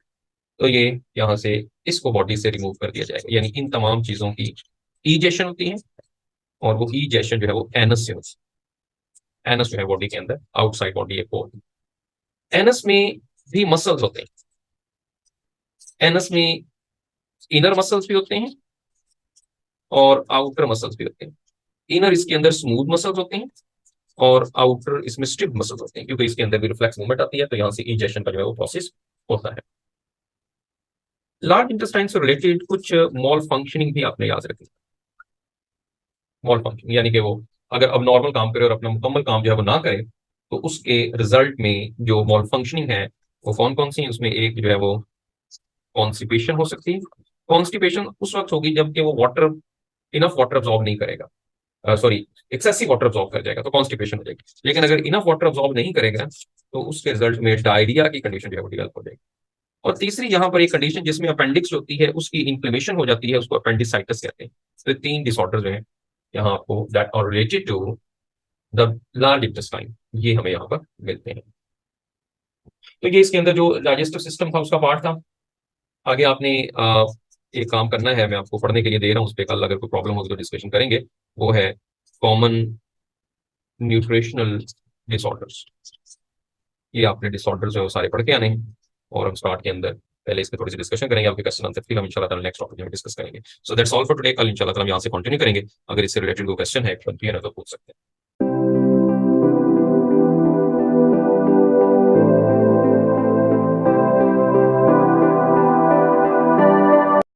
तो ये यहाँ से इसको बॉडी से रिमूव कर दिया जाएगा, यानी इन तमाम चीजों की इजेशन होती है, और वो इजेशन जो है वो एनस से होती है। एनस जो है बॉडी के अंदर आउटसाइड बॉडी एक पोर्ट, एनस में भी मसल्स होते हैं। एनस में इनर मसल्स भी होते हैं और आउटर मसल्स भी होते हैं। इनर इसके अंदर स्मूथ मसल्स होते हैं, और आउटर इसमें स्टिफ मसल्स होते हैं, क्योंकि इसके अंदर भी रिफ्लेक्स मूवमेंट आती है तो यहाँ से इजेशन का जो है वो प्रोसेस होता है। लार्ज इंटेस्टाइन से रिलेटेड कुछ मॉल फंक्शनिंग भी आपने याद रखी। मॉल फंक्शनिंग यानी कि वो अगर अब नॉर्मल काम करे और अपना मुकम्मल काम जो है वो ना करे तो उसके रिजल्ट में जो मॉल फंक्शनिंग है वो कौन कौन सी है। उसमें एक जो है वो कॉन्स्टिपेशन हो सकती है। कॉन्स्टिपेशन उस वक्त होगी जबकि वो वाटर इनफ वाटर अब्सॉर्ब नहीं करेगा, सॉरी एक्सेसिव वाटर अब्सॉर्ब कर जाएगा तो कॉन्स्टिपेशन हो जाएगी। लेकिन अगर इनफ वाटर अब्सॉर्ब नहीं करेगा तो उसके रिजल्ट में डायरिया की कंडीशन जो है वो डेवलप हो जाएगी। और तीसरी यहाँ पर एक कंडीशन जिसमें अपेंडिक्स होती है उसकी इंफ्लेमेशन हो जाती है, उसको अपेंडिसाइटिस कहते हैं। तो तीन डिसऑर्डर जो है यहाँ आपको that are related to the large intestine ये हमें यहाँ पर मिलते हैं। तो ये इसके अंदर जो डाइजेस्टिव सिस्टम था उसका पार्ट था। आगे आपने एक काम करना है, मैं आपको पढ़ने के लिए दे रहा हूँ, उस पर कल अगर कोई प्रॉब्लम होगी तो डिस्कशन करेंगे। वो है कॉमन न्यूट्रिशनल डिसऑर्डर्स। ये आपने डिसऑर्डर्स जो है वो सारे पढ़ के आने हैं, और हम स्टार्ट के अंदर पहले इस पे थोड़ी सी डिस्कशन करेंगे। आपके क्वेश्चन आंसर फिर हम इंशाल्लाह ताला नेक्स्ट टॉपिक में डिस्कस करेंगे। So that's all for today. कल इंशाल्लाह ताला हम यहाँ से कंटिन्यू करेंगे। अगर इससे रिलेटेड कोई क्वेश्चन है, कंफ्यूजन है तो पूछ सकते हैं।